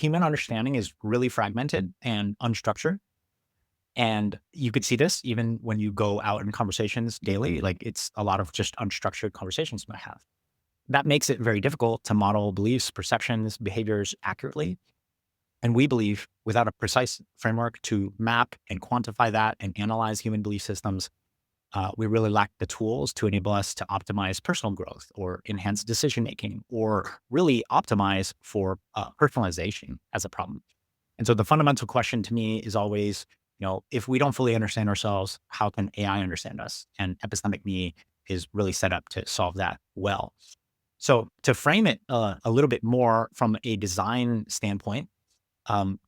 human understanding is really fragmented and unstructured. And you could see this even when you go out in conversations daily, like it's a lot of just unstructured conversations you might have. That makes it very difficult to model beliefs, perceptions, behaviors accurately. And we believe without a precise framework to map and quantify that and analyze human belief systems, we really lack the tools to enable us to optimize personal growth or enhance decision making or really optimize for personalization as a problem. And so the fundamental question to me is always, if we don't fully understand ourselves, how can AI understand us? And Epistemic Me is really set up to solve that well. So to frame it a little bit more from a design standpoint,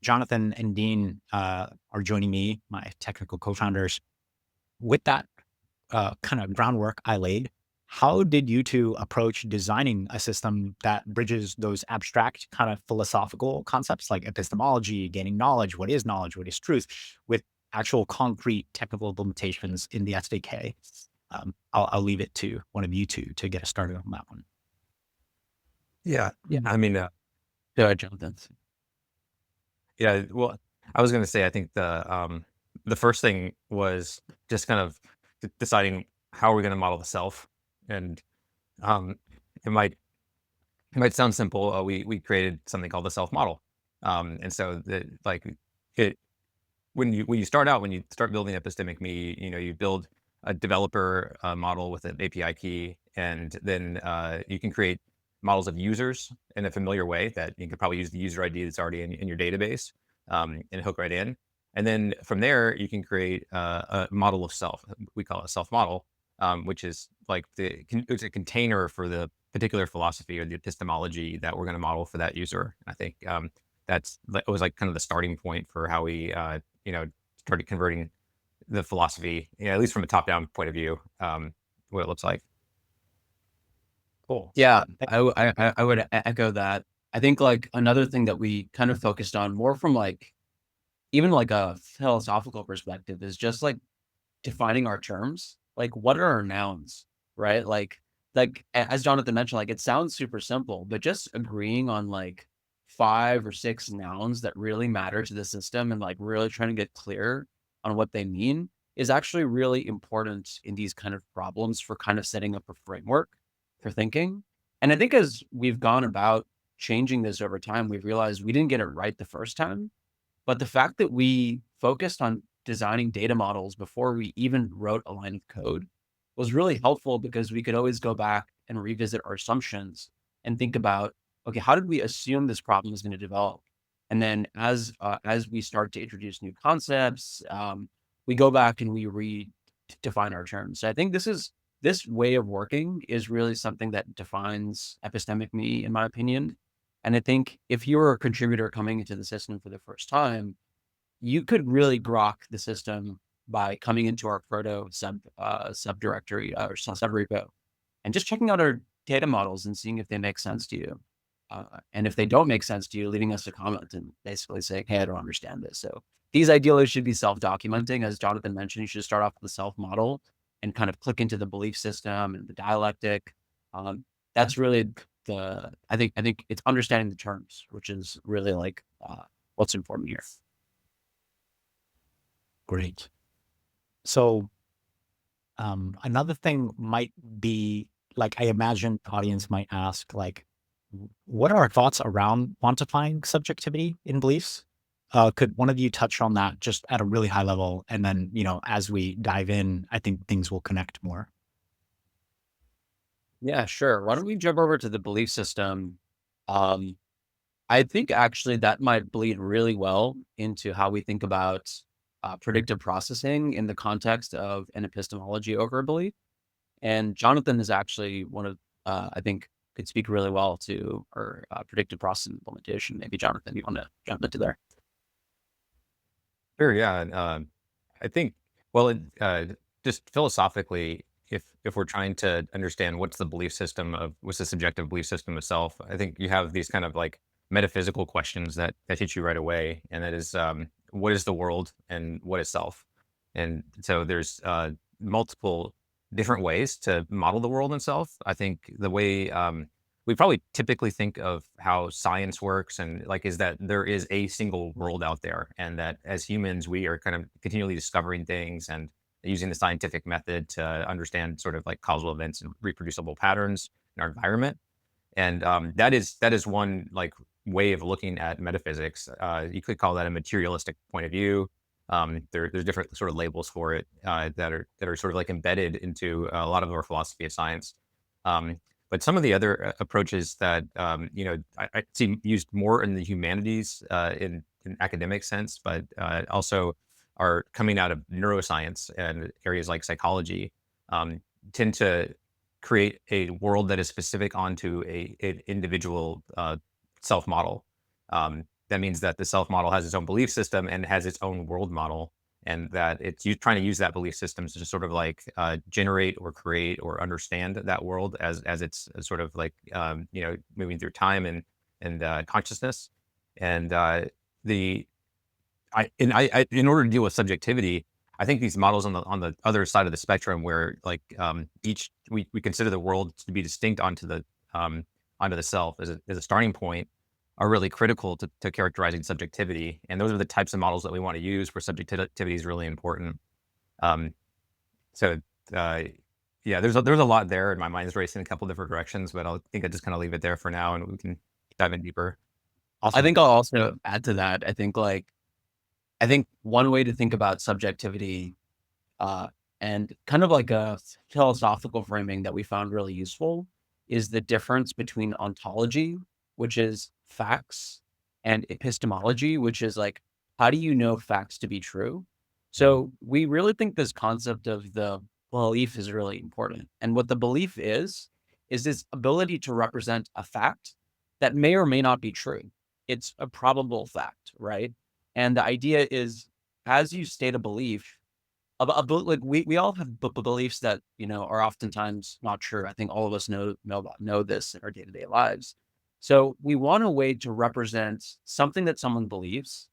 Jonathan and Deen are joining me, my technical co-founders. With that kind of groundwork I laid, how did you two approach designing a system that bridges those abstract kind of philosophical concepts like epistemology, gaining knowledge, what is truth, with actual concrete technical implementations in the SDK? I'll leave it to one of you two to get us started on that one. Yeah. I mean, Go ahead, Jonathan. yeah. Well, I was going to say, I think the first thing was just kind of deciding how are we going to model the self, and it might sound simple. We created something called the self model, and so when you start building Epistemic Me, you build a developer model with an API key, and then you can create models of users in a familiar way that you could probably use the user ID that's already in your database and hook right in. And then from there, you can create a model of self. We call it a self model, which is like it's a container for the particular philosophy or the epistemology that we're going to model for that user. I think it was like kind of the starting point for how we started converting the philosophy, at least from a top-down point of view, what it looks like. Cool. Yeah, I would echo that. I think like another thing that we kind of focused on more from like even like a philosophical perspective is just like defining our terms. Like, what are our nouns, right? Like as Jonathan mentioned, like it sounds super simple, but just agreeing on like 5 or 6 nouns that really matter to the system and like really trying to get clear on what they mean is actually really important in these kind of problems for kind of setting up a framework for thinking. And I think as we've gone about changing this over time, we've realized we didn't get it right the first time. But the fact that we focused on designing data models before we even wrote a line of code was really helpful because we could always go back and revisit our assumptions and think about, okay, how did we assume this problem is going to develop? And then as we start to introduce new concepts, we go back and we redefine our terms. So I think this way of working is really something that defines Epistemic Me, in my opinion. And I think if you're a contributor coming into the system for the first time, you could really grok the system by coming into our proto subdirectory or subrepo and just checking out our data models and seeing if they make sense to you. And if they don't make sense to you, leaving us a comment and basically saying, hey, I don't understand this. So these ideally should be self-documenting. As Jonathan mentioned, you should start off with the self-model and kind of click into the belief system and the dialectic. That's really I think it's understanding the terms, which is really like what's important here. Great. So another thing might be, like, I imagine the audience might ask, like, what are our thoughts around quantifying subjectivity in beliefs? Could one of you touch on that just at a really high level? And then, as we dive in, I think things will connect more. Yeah, sure. Why don't we jump over to the belief system? I think actually that might bleed really well into how we think about predictive processing in the context of an epistemology over a belief. And Jonathan is actually one of, I think, could speak really well to our predictive process implementation. Maybe Jonathan, you want to jump into there? Sure, yeah. I think, well, just philosophically, if we're trying to understand what's the subjective belief system itself, I think you have these kind of like metaphysical questions that hit you right away, and that is, what is the world and what is self? And so there's multiple different ways to model the world and self. I think the way we probably typically think of how science works and like is that there is a single world out there, and that as humans we are kind of continually discovering things and using the scientific method to understand sort of like causal events and reproducible patterns in our environment. And that is one like way of looking at metaphysics. You could call that a materialistic point of view. There's different sort of labels for it that are sort of like embedded into a lot of our philosophy of science. But some of the other approaches that I see used more in the humanities in academic sense, but also are coming out of neuroscience and areas like psychology, tend to create a world that is specific onto an individual self model. That means that the self model has its own belief system and has its own world model, and that trying to use that belief system to just sort of like generate or create or understand that world as it's sort of like moving through time and consciousness. And the in order to deal with subjectivity, I think these models on the other side of the spectrum, where like each we consider the world to be distinct onto the self as a starting point, are really critical to characterizing subjectivity. And those are the types of models that we want to use where subjectivity is really important. Um, so yeah, there's a lot there, and my mind's racing in a couple different directions, but I think I just kind of leave it there for now, and we can dive in deeper. I Awesome. think I'll also add to that. I think one way to think about subjectivity, uh, and kind of like a philosophical framing that we found really useful, is the difference between ontology, which is facts, and epistemology, which is like, how do you know facts to be true? So we really think this concept of the belief is really important. And what the belief is this ability to represent a fact that may or may not be true. It's a probable fact, right? And the idea is, as you state a belief, like we all have beliefs that are oftentimes not true. I think all of us know this in our day to day lives. So we want a way to represent something that someone believes,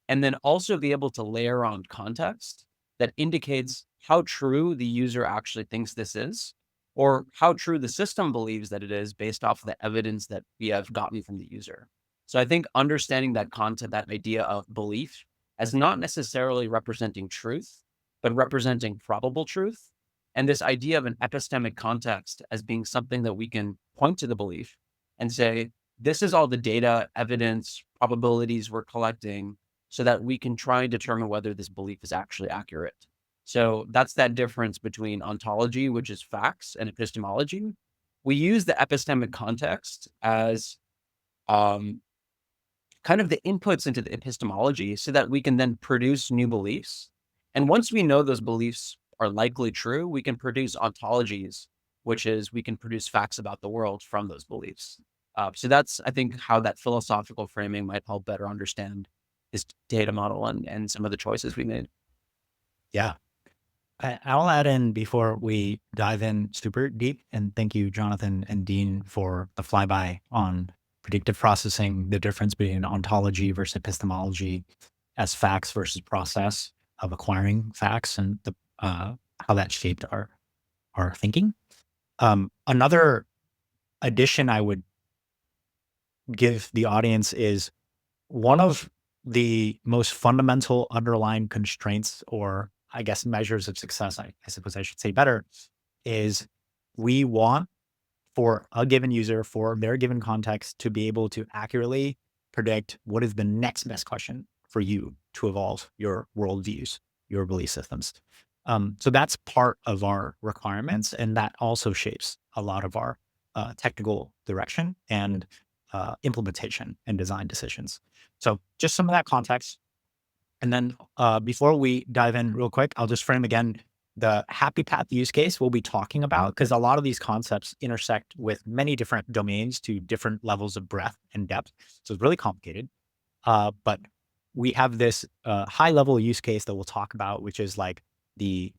and then also be able to layer on context that indicates how true the user actually thinks this is, or how true the system believes that it is based off of the evidence that we have gotten from the user. So I think understanding that content, that idea of belief, as not necessarily representing truth, but representing probable truth, and this idea of an epistemic context as being something that we can point to the belief and say, this is all the data, evidence, probabilities we're collecting, so that we can try and determine whether this belief is actually accurate. So that's that difference between ontology, which is facts, and epistemology. We use the epistemic context as um, kind of the inputs into the epistemology so that we can then produce new beliefs. And once we know those beliefs are likely true, we can produce ontologies, which is we can produce facts about the world from those beliefs. So that's, I think, how that philosophical framing might help better understand this data model and some of the choices we made. Yeah. I'll add in before we dive in super deep, and thank you, Jonathan and Dean, for the flyby on predictive processing, the difference between ontology versus epistemology as facts versus process of acquiring facts, and the how that shaped our thinking. Another addition I would give the audience is one of the most fundamental underlying constraints, or I guess measures of success, I suppose I should say better, is we want for a given user, for their given context, to be able to accurately predict what is the next best question for you to evolve your worldviews, your belief systems. So that's part of our requirements, and that also shapes a lot of our technical direction and implementation and design decisions. So just some of that context. And then before we dive in real quick, I'll just frame again the happy path use case we'll be talking about, because a lot of these concepts intersect with many different domains to different levels of breadth and depth. So it's really complicated. But we have this high level use case that we'll talk about, which is like the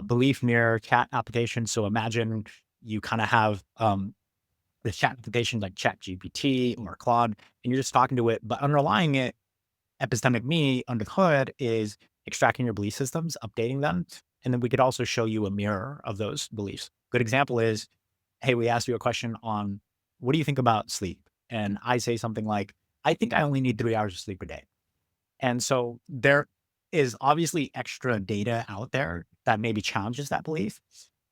belief mirror chat application. So imagine you kind of have the chat application like ChatGPT or Claude, and you're just talking to it, but underlying it, Epistemic Me under the hood is extracting your belief systems, updating them. And then we could also show you a mirror of those beliefs. Good example is, hey, we asked you a question on what do you think about sleep? And I say something like, I think I only need 3 hours of sleep a day. And so there is obviously extra data out there that maybe challenges that belief.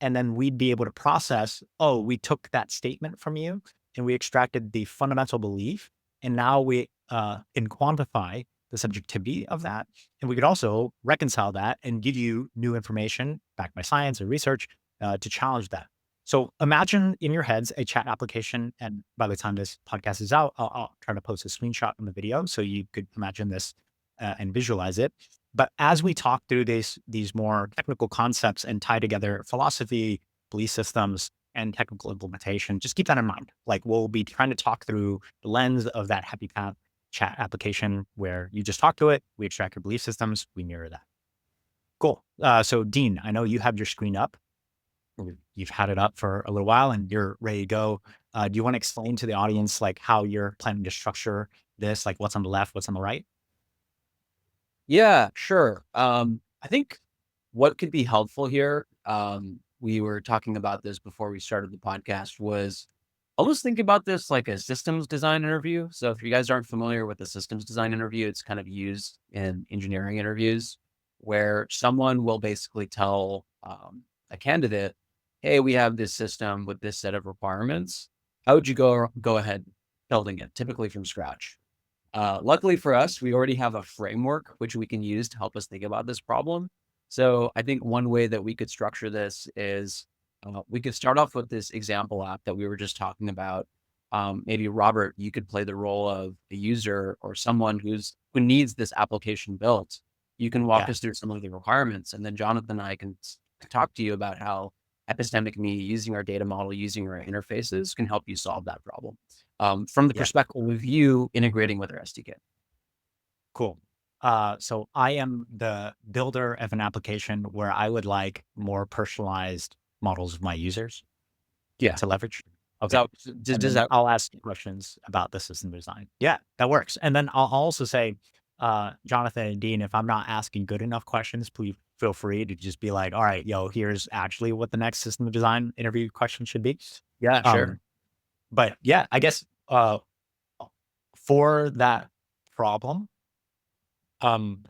And then we'd be able to process, oh, we took that statement from you and we extracted the fundamental belief. And now we can quantify the subjectivity of that. And we could also reconcile that and give you new information backed by science or research to challenge that. So imagine in your heads a chat application. And by the time this podcast is out, I'll try to post a screenshot in the video so you could imagine this and visualize it. But as we talk through these more technical concepts and tie together philosophy, belief systems, and technical implementation, just keep that in mind. Like we'll be trying to talk through the lens of that happy path chat application where you just talk to it, we extract your belief systems, we mirror that. Cool. So Deen, I know you have your screen up. You've had it up for a little while and you're ready to go. Do you want to explain to the audience like how you're planning to structure this, like what's on the left, what's on the right? Yeah, sure. I think what could be helpful here, we were talking about this before we started the podcast, was almost think about this like a systems design interview. So if you guys aren't familiar with the systems design interview, it's kind of used in engineering interviews where someone will basically tell a candidate, hey, we have this system with this set of requirements. How would you go ahead building it, typically from scratch? Luckily for us, we already have a framework which we can use to help us think about this problem. So I think one way that we could structure this is we could start off with this example app that we were just talking about. Maybe Robert, you could play the role of a user or someone who needs this application built. You can walk Yeah. us through some of the requirements, and then Jonathan and I can talk to you about how Epistemic Me, using our data model, using our interfaces, can help you solve that problem from the Yeah. perspective of you integrating with our SDK. Cool. So I am the builder of an application where I would like more personalized models of my users Yeah. to leverage. Okay. So And does then that, I'll ask you questions about the system design. Yeah, that works. And then I'll also say, Jonathan and Dean, if I'm not asking good enough questions, please feel free to just be like, all right, yo, here's actually what the next system design interview question should be. yeah, sure. But yeah, I guess for that problem, um,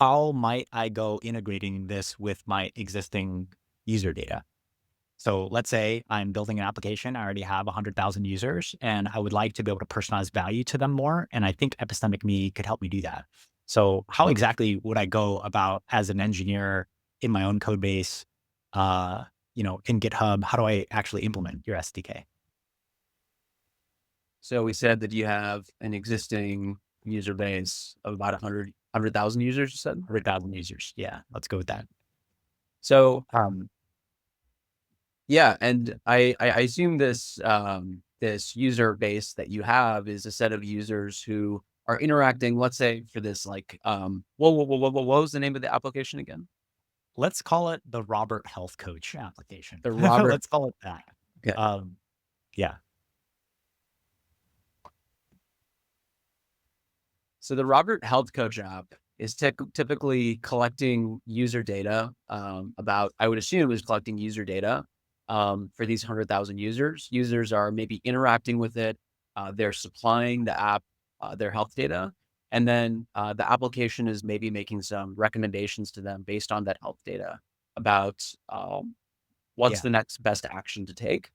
how might I go integrating this with my existing user data? So let's say I'm building an application. I already have 100,000 users and I would like to be able to personalize value to them more. And I think Epistemic Me could help me do that. So how exactly would I go about as an engineer in my own code base, in GitHub? How do I actually implement your SDK? So we said that you have an existing user base of about 100,000 users, you said? 100,000 users. Yeah, let's go with that. So, yeah, and I assume this this user base that you have is a set of users who are interacting. Let's say for this, like, what was the name of the application again? Let's call it the Robert Health Coach application. The Robert. Let's call it that. Yeah. Yeah. So the Robert Health Coach app is typically collecting user data about, I would assume, is collecting user data for these 100,000 users. Users are maybe interacting with it. They're supplying the app their health data. And then the application is maybe making some recommendations to them based on that health data about what's Yeah. the next best action to take.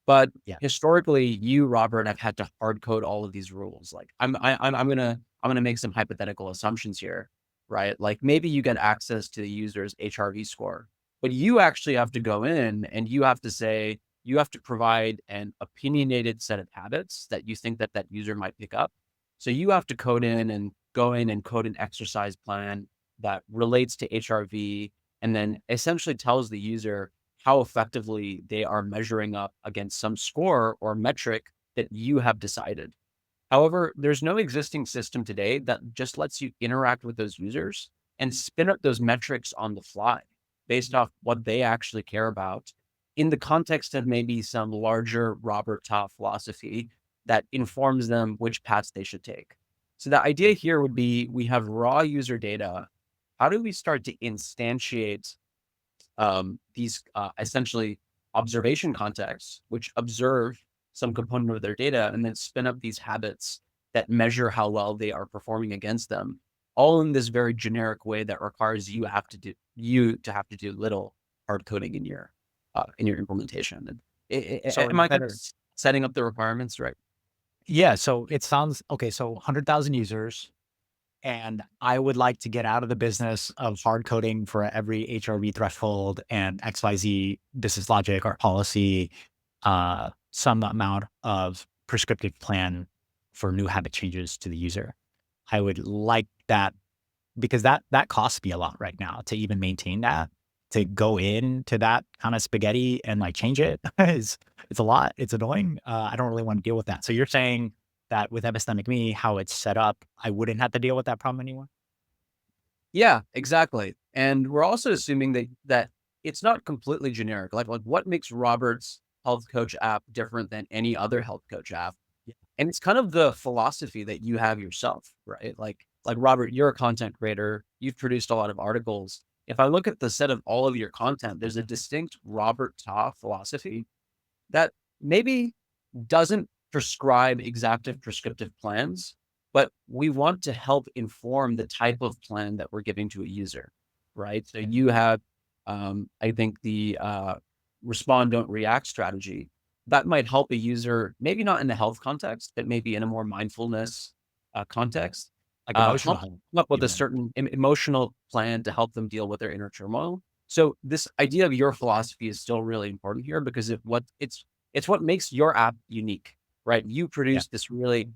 But Yeah. historically, you, Robert, have had to hard code all of these rules. Like I'm gonna make some hypothetical assumptions here, right? Like maybe you get access to the user's HRV score, but you actually have to go in and you have to say, you have to provide an opinionated set of habits that you think that that user might pick up. So you have to code in and go in and code an exercise plan that relates to HRV and then essentially tells the user how effectively they are measuring up against some score or metric that you have decided. However, there's no existing system today that just lets you interact with those users and spin up those metrics on the fly based off what they actually care about in the context of maybe some larger Robert Top philosophy that informs them which paths they should take. So the idea here would be we have raw user data. How do we start to instantiate these essentially observation contexts, which observe some component of their data and then spin up these habits that measure how well they are performing against them, all in this very generic way that requires you to have to do little hard coding in your implementation. And So am I kind instead of of, setting up the requirements right? yeah, so it sounds okay. So 100,000 users, and I would like to get out of the business of hard coding for every HRV threshold and XYZ business logic or policy, some amount of prescriptive plan for new habit changes to the user. I would like that because that costs me a lot right now to even maintain that. To go into that kind of spaghetti and like change it is it's a lot. It's annoying. I don't really want to deal with that. So you're saying that with Epistemic Me, how it's set up, I wouldn't have to deal with that problem anymore? Yeah, exactly. And we're also assuming that it's not completely generic. Like what makes Robert's health coach app different than any other health coach app? Yeah. And it's kind of the philosophy that you have yourself, right? Like Robert, you're a content creator. You've produced a lot of articles. If I look at the set of all of your content, there's a distinct Robert Ta philosophy that maybe doesn't prescribe exactive prescriptive plans, but we want to help inform the type of plan that we're giving to a user, right? So you have, I think the respond, don't react strategy that might help a user, maybe not in a health context, but maybe in a more mindfulness context, Like emotional help health, come up with a even. certain emotional plan to help them deal with their inner turmoil. So this idea of your philosophy is still really important here because it's what makes your app unique, right? You Yeah. produce this really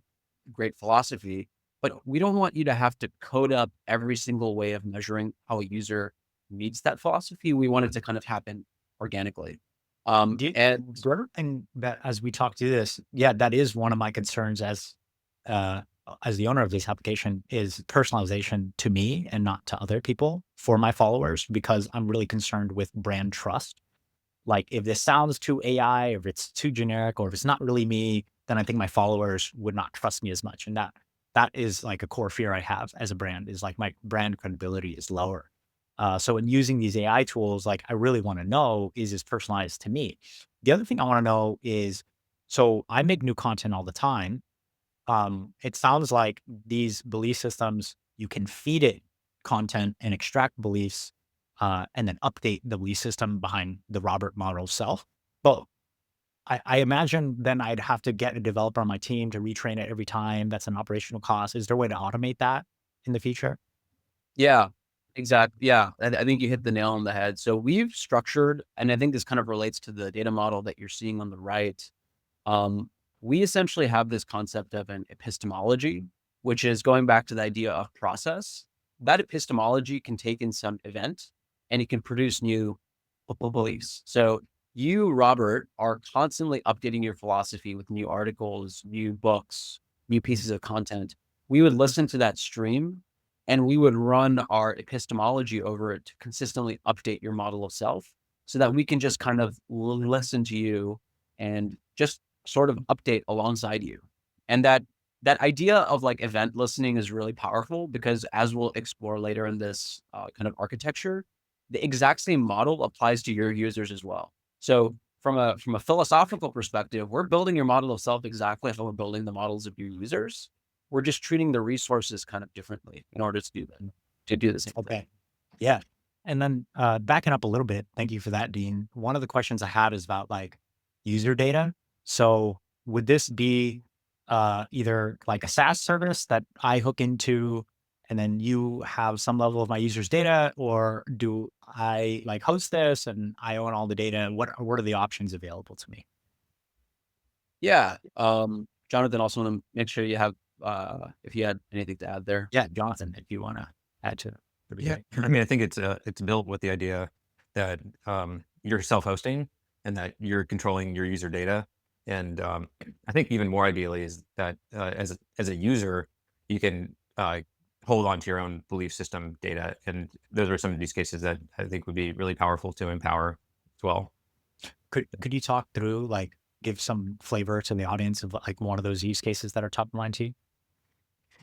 great philosophy, but we don't want you to have to code up every single way of measuring how a user meets that philosophy. We want it to kind of happen organically. Do you, And the other thing that as we talk through this, yeah, that is one of my concerns uh, as the owner of this application is personalization to me and not to other people for my followers, because I'm really concerned with brand trust. Like if this sounds too AI, if it's too generic, or if it's not really me, then I think my followers would not trust me as much. And that is like a core fear I have as a brand is like my brand credibility is lower. So in using these AI tools, like I really want to know, is this personalized to me? The other thing I want to know is, so I make new content all the time. It sounds like these belief systems, you can feed it content and extract beliefs, and then update the belief system behind the Robert model self. But I imagine then I'd have to get a developer on my team to retrain it every time. That's an operational cost. Is there a way to automate that in the future? yeah, exactly. Yeah, I think you hit the nail on the head. So we've structured, and I think this kind of relates to the data model that you're seeing on the right. Um, we essentially have this concept of an epistemology, which is going back to the idea of process. That epistemology can take in some event and it can produce new beliefs. So you, Robert, are constantly updating your philosophy with new articles, new books, new pieces of content. We would listen to that stream and we would run our epistemology over it to consistently update your model of self so that we can just kind of listen to you and just sort of update alongside you. And that idea of like event listening is really powerful because as we'll explore later in this kind of architecture, the exact same model applies to your users as well. So from a philosophical perspective, we're building your model of self exactly how we're building the models of your users. We're just treating the resources kind of differently in order to do that, to do the same thing. Okay. Yeah. And then backing up a little bit, thank you for that, Dean. One of the questions I had is about like user data. So would this be either like a SaaS service that I hook into and then you have some level of my users' data, or do I like host this and I own all the data? What are the options available to me? Yeah. Jonathan, also want to make sure you have if you had anything to add there. Yeah, Jonathan, if you want to add to it, that'd be Yeah, great. I mean, I think it's built with the idea that you're self-hosting and that you're controlling your user data. And I think even more ideally is that as a user, you can hold on to your own belief system data. And those are some of these cases that I think would be really powerful to empower as well. Could you talk through like give some flavor to the audience of like one of those use cases that are top of mind to you?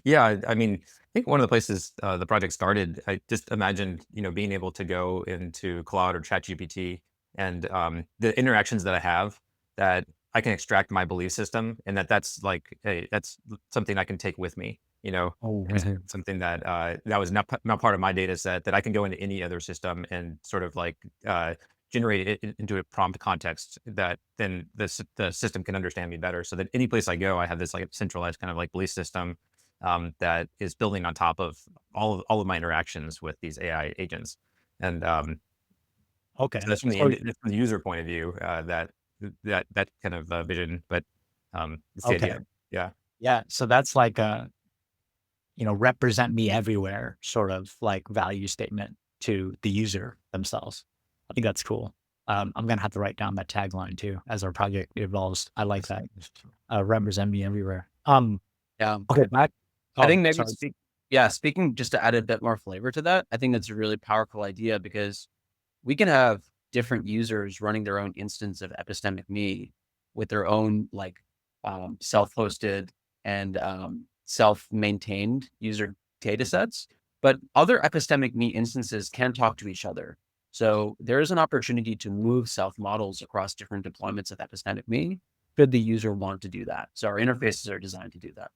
Yeah, I mean, I think one of the places the project started, I just imagined, being able to go into Claude or ChatGPT and the interactions that I have that I can extract my belief system, and that's like, hey, that's something I can take with me. Oh, It's something that that was not part of my data set that I can go into any other system and sort of like generate it into a prompt context that then the system can understand me better. So that any place I go, I have this like centralized kind of like belief system that is building on top of all of my interactions with these AI agents. And okay. so that's from So, that's from the user point of view, that kind of vision, but it's the okay. idea. Yeah. Yeah. So that's like a, represent me everywhere sort of like value statement to the user themselves. I think that's cool. I'm going to have to write down that tagline too as our project evolves. I like that. Represent me everywhere. Yeah. Okay. Back. I Oh, think maybe sorry. speaking just to add a bit more flavor to that, I think that's a really powerful idea because we can have different users running their own instance of Epistemic Me with their own like self-hosted and self-maintained user data sets, but other Epistemic Me instances can talk to each other. So there is an opportunity to move self models across different deployments of Epistemic Me should the user want to do that. So our interfaces are designed to do that.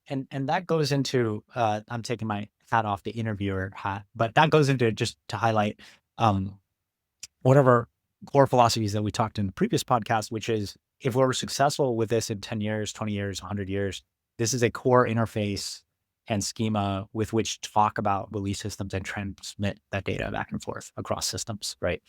And that goes into I'm taking my hat off the interviewer hat, but that goes into just to highlight um whatever core philosophies that we talked in the previous podcast, which is if we're successful with this in 10 years, 20 years, 100 years, this is a core interface and schema with which to talk about belief systems and transmit that data back and forth across systems, right?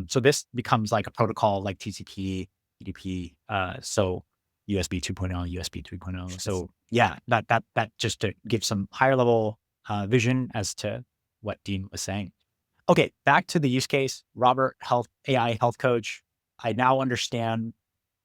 So this becomes like a protocol like TCP, UDP, so USB 2.0, USB 3.0. So yeah, that just to give some higher level vision as to what Deen was saying. Okay, back to the use case. Robert, AI health coach. I now understand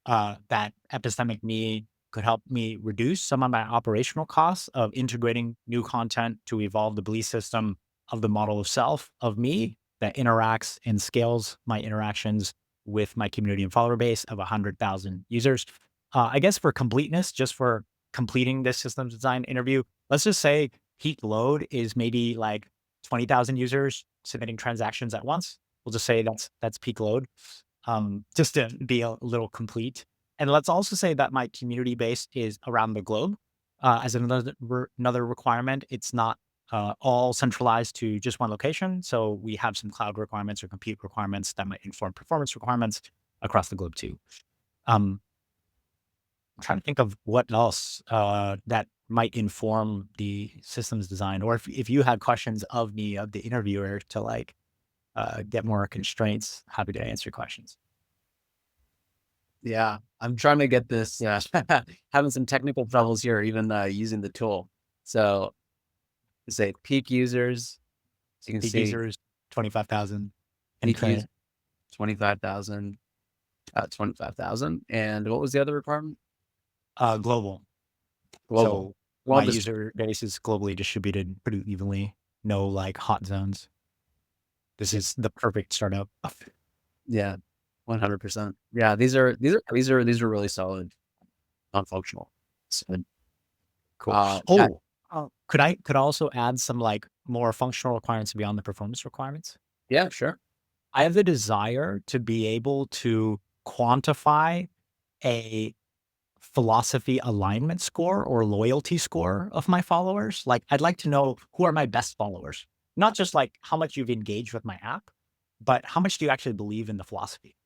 that Epistemic Me could help me reduce some of my operational costs of integrating new content to evolve the belief system of the model of self of me that interacts and scales my interactions with my community and follower base of 100,000 users. I guess for completeness, just for completing this systems design interview, let's just say peak load is maybe like 20,000 users submitting transactions at once. We'll just say that's peak load, just to be a little complete. And let's also say that my community base is around the globe. As another requirement, it's not all centralized to just one location. So we have some cloud requirements or compute requirements that might inform performance requirements across the globe too. I'm trying to think of what else that might inform the systems design, or if you had questions of me, of the interviewer, to like get more constraints, happy to answer questions. Yeah, I'm trying to get this. Yeah, having some technical troubles here, even using the tool. So, say peak users. So you can Peak see users, 25,000. peak users 25,000, 25,000. And what was the other requirement? Global. Global. So Well, my this, user base is globally distributed pretty evenly. No like hot zones. This is the perfect startup. yeah, 100%. Yeah, these are really solid, non-functional. So, Cool. yeah, Could I also add some like more functional requirements beyond the performance requirements? yeah, sure. I have the desire to be able to quantify a philosophy alignment score or loyalty score of my followers. Like, I'd like to know who are my best followers, not just like how much you've engaged with my app, but how much do you actually believe in the philosophy?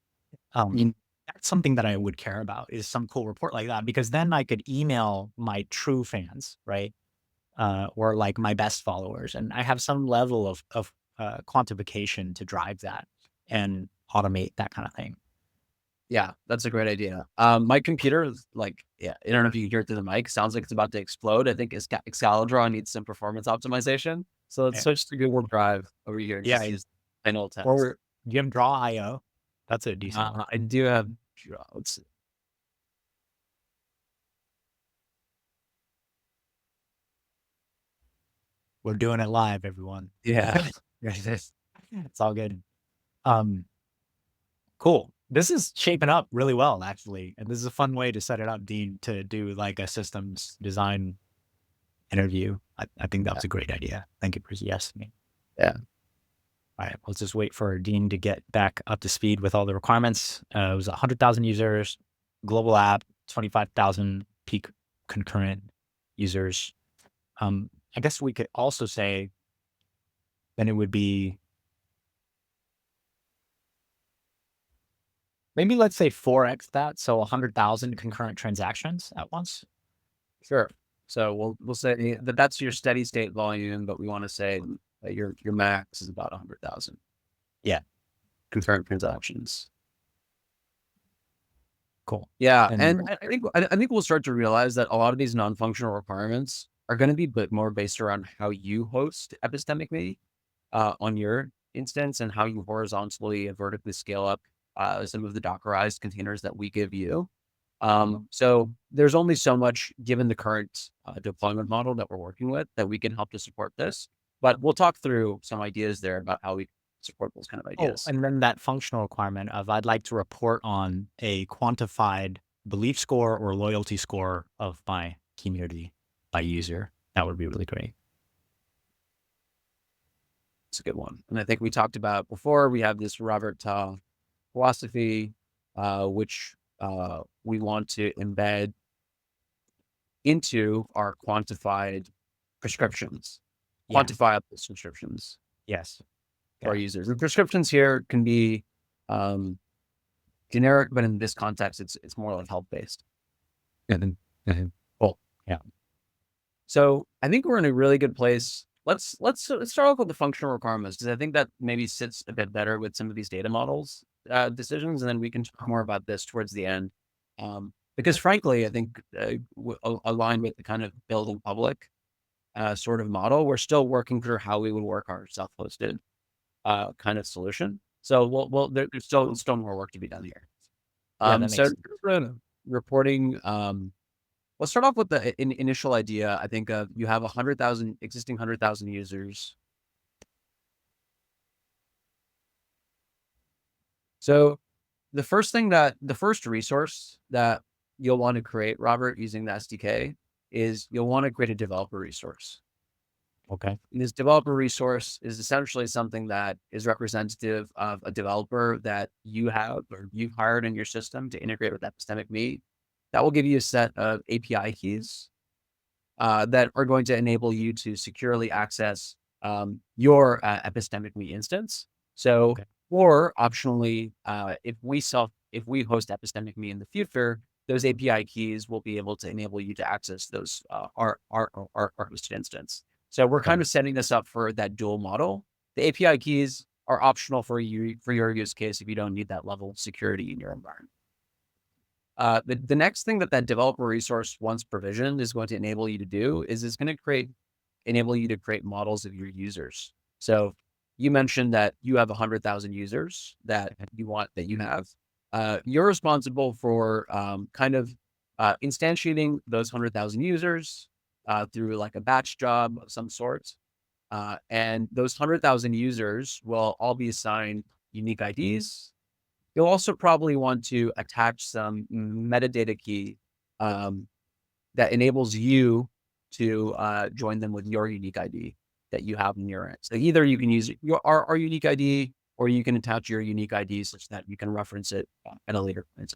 Mm, That's something that I would care about, is some cool report like that, because then I could email my true fans, right? Or like my best followers. And I have some level of quantification to drive that and automate that kind of thing. Yeah, that's a great idea. My computer is like, yeah, I don't know if you can hear it through the mic. Sounds like it's about to explode. I think Excalibur needs some performance optimization. So let's Yeah. switch to Google Drive over here and Yeah. just use plain old text. Or do you have Draw IO? That's a decent one. I do have, let's see. We're doing it live, everyone. Yeah. It's all good. Um, cool. This is shaping up really well, actually. And this is a fun way to set it up, Dean, to do like a systems design interview. I think that was a great idea. Thank you for suggesting. Yeah. All right, let's just wait for Dean to get back up to speed with all the requirements. It was 100,000 users, global app, 25,000 peak concurrent users. I guess we could also say then it would be maybe, let's say 4x that, so 100,000 concurrent transactions at once. Sure. So we'll say that that's your steady state volume, but we want to say that your max is about 100,000 Yeah, concurrent transactions. cool. Yeah, And and I think we'll start to realize that a lot of these non-functional requirements are going to be more based around how you host Epistemic Me on your instance and how you horizontally and vertically scale up some of the Dockerized containers that we give you. So there's only so much, given the current deployment model that we're working with, that we can help to support this. But we'll talk through some ideas there about how we support those kind of ideas. and then that functional requirement of I'd like to report on a quantified belief score or loyalty score of my community by user. That would be really great. It's a good one. And I think we talked about before, we have this Robert philosophy, which we want to embed into our quantified prescriptions, Yeah. quantifiable subscriptions Yes. for our users. The prescriptions here can be generic, but in this context, it's more like health-based. Cool. Yeah. So I think we're in a really good place. Let's start off with the functional requirements, because I think that maybe sits a bit better with some of these data models decisions, and then we can talk more about this towards the end. Because frankly, I think aligned with the kind of building public sort of model, we're still working through how we would work our self-hosted kind of solution. So there's still more work to be done here. That So makes reporting, let's start off with the initial idea. I think you have 100,000 existing 100,000 users. So the first resource that you'll want to create, Robert, using the SDK, is you'll want to create a developer resource. Okay. And this developer resource is essentially something that is representative of a developer that you have or you've hired in your system to integrate with Epistemic Me. That will give you a set of API keys that are going to enable you to securely access your Epistemic Me instance. So, or optionally, if we host Epistemic Me in the future, those API keys will be able to enable you to access those our hosted instance. So we're kind of setting this up for that dual model. The API keys are optional for your use case if you don't need that level of security in your environment. The next thing that developer resource, once provisioned, is going to enable you to do is it's going to enable you to create models of your users. So you mentioned that you have 100,000 users that you have. You're responsible for instantiating those 100,000 users through like a batch job of some sort. And those 100,000 users will all be assigned unique IDs. You'll also probably want to attach some metadata key that enables you to join them with your unique ID that you have in your end. So either you can use our unique ID, or you can attach your unique ID such that you can reference it at a later point.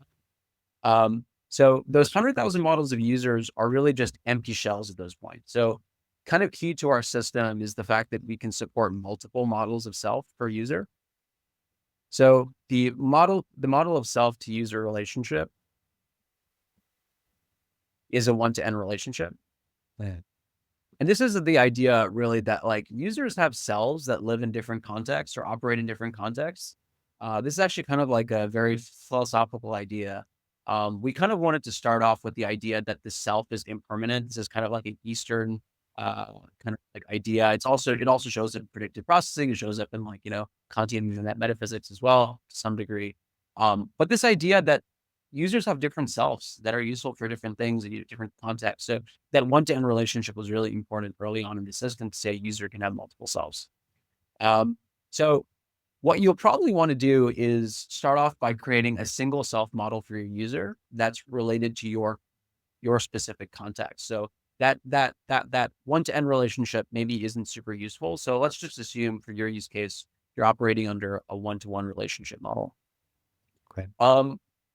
So those 100,000 models of users are really just empty shells at those points. So kind of key to our system is the fact that we can support multiple models of self per user. So the model of self to user relationship is a one-to-N relationship. And this is the idea really that like users have selves that live in different contexts or operate in different contexts. This is actually kind of like a very philosophical idea. We kind of wanted to start off with the idea that the self is impermanent. This is kind of like an Eastern kind of like idea. It also shows up in predictive processing. It shows up in like, Kantian metaphysics as well to some degree. But this idea that users have different selves that are useful for different things in different contexts. So that one-to-N relationship was really important early on in the system to say a user can have multiple selves. So what you'll probably want to do is start off by creating a single self model for your user that's related to your specific context. So that one-to-N relationship maybe isn't super useful. So let's just assume for your use case, you're operating under a one-to-one relationship model. Okay.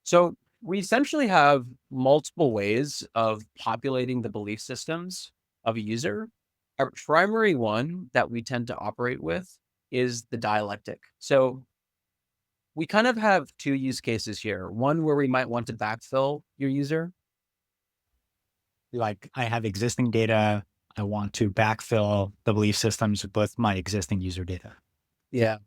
So We essentially have multiple ways of populating the belief systems of a user. Our primary one that we tend to operate with is the dialectic. So we kind of have two use cases here. One where we might want to backfill your user. Like I have existing data. I want to backfill the belief systems with my existing user data. Yeah.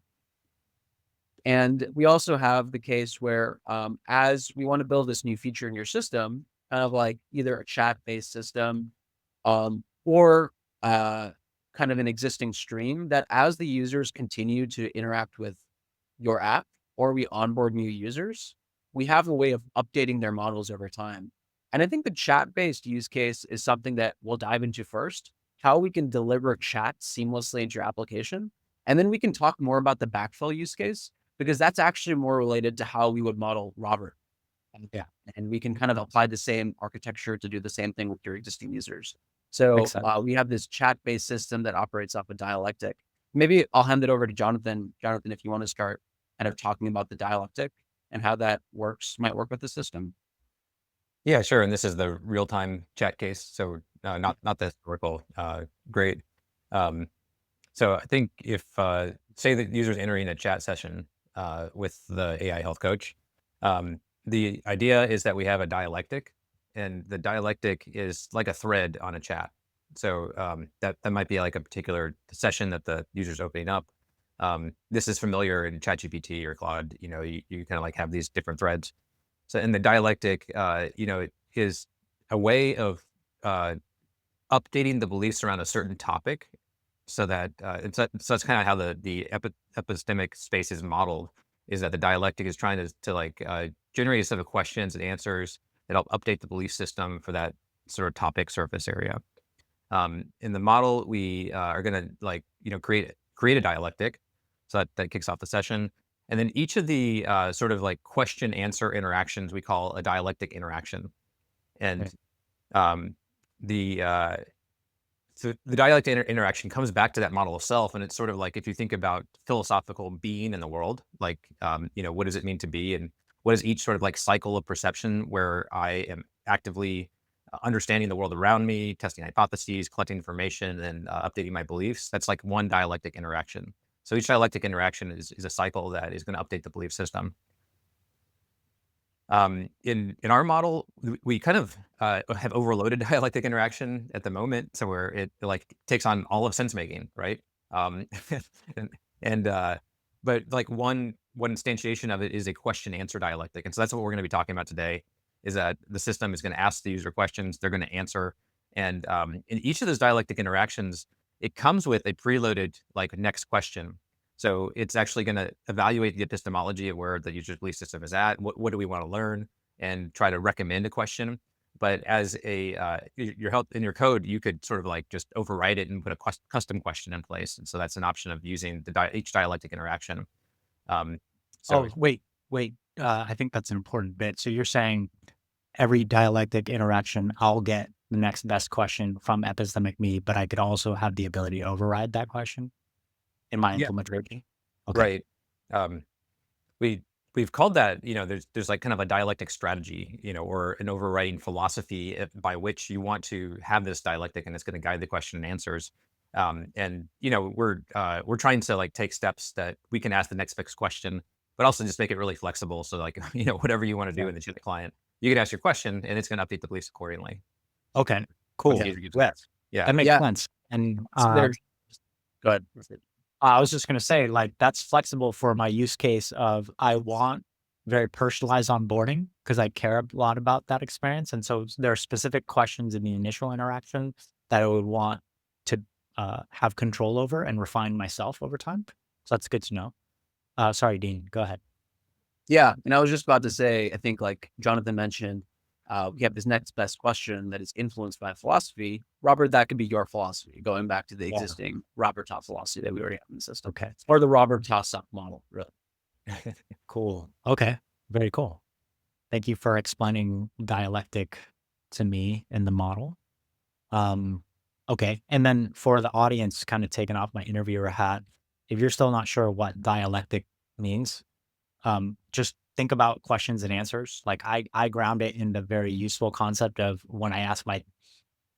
And we also have the case where, as we want to build this new feature in your system, kind of like either a chat-based system, or kind of an existing stream that as the users continue to interact with your app or we onboard new users, we have a way of updating their models over time. And I think the chat-based use case is something that we'll dive into first, how we can deliver chat seamlessly into your application. And then we can talk more about the backfill use case, because that's actually more related to how we would model Robert. Yeah. And we can kind of apply the same architecture to do the same thing with your existing users. Makes So sense. we have this chat-based system that operates off of Dialectic. Maybe I'll hand it over to Jonathan. Jonathan, if you want to start kind of talking about the Dialectic and how that might work with the system. Yeah, sure. And this is the real-time chat case, so not the historical. Great. So I think if say the user's entering a chat session with the AI health coach, the idea is that we have a dialectic, and the dialectic is like a thread on a chat. So that might be like a particular session that the user's opening up. This is familiar in ChatGPT or Claude. You kind of like have these different threads. So in the dialectic, it is a way of updating the beliefs around a certain topic, so that so that's kind of how the epistemic space is modeled. Is that the dialectic is trying to like generate a set of questions and answers that help update the belief system for that sort of topic surface area. In the model, we are going to like create a dialectic, so that kicks off the session. And then each of the sort of like question answer interactions we call a dialectic interaction. And Okay. the so the dialectic interaction comes back to that model itself, and it's sort of like if you think about philosophical being in the world, like what does it mean to be, and what is each sort of like cycle of perception where I am actively understanding the world around me, testing hypotheses, collecting information, and updating my beliefs. That's like one dialectic interaction. So each dialectic interaction is a cycle that is going to update the belief system. In our model, we kind of have overloaded dialectic interaction at the moment, so where it like takes on all of sense making, right? Um, and but like one instantiation of it is a question answer dialectic, and so that's what we're going to be talking about today. Is that the system is going to ask the user questions, they're going to answer, and in each of those dialectic interactions, it comes with a preloaded like next question. So it's actually going to evaluate the epistemology of where the user's belief system is at. What do we want to learn, and try to recommend a question. But as your help in your code, you could sort of like just overwrite it and put a custom question in place. And so that's an option of using each dialectic interaction. Um, so Oh, wait. I think that's an important bit. So you're saying every dialectic interaction, I'll get the next best question from Epistemic Me, but I could also have the ability to override that question in my yeah, implementation. Okay. right. Um, we we've called that, there's like kind of a dialectic strategy, or an overriding philosophy by which you want to have this dialectic, and it's going to guide the question and answers. And we're trying to like take steps that we can ask the next fixed question, but also just make it really flexible. So like whatever you want to do Yeah. in the chat client, you can ask your question, and it's going to update the beliefs accordingly. Okay. Once the Cool. user gives Yeah. it. Yeah. That makes Yeah. sense. And So there's, go ahead. I was just going to say, like, that's flexible for my use case of I want very personalized onboarding because I care a lot about that experience. And so there are specific questions in the initial interaction that I would want to have control over and refine myself over time. So that's good to know. Sorry, Dean, go ahead. Yeah. And I was just about to say, I think like Jonathan mentioned, we have this next best question that is influenced by philosophy. Robert, that could be your philosophy, going back to the Yeah. existing Robert Top philosophy that we already have in the system, Okay. or the Robert Top model, really. Cool. Okay. Very cool. Thank you for explaining dialectic to me in the model. Okay. And then for the audience, kind of taking off my interviewer hat, if you're still not sure what dialectic means, just think about questions and answers. Like I ground it in the very useful concept of when I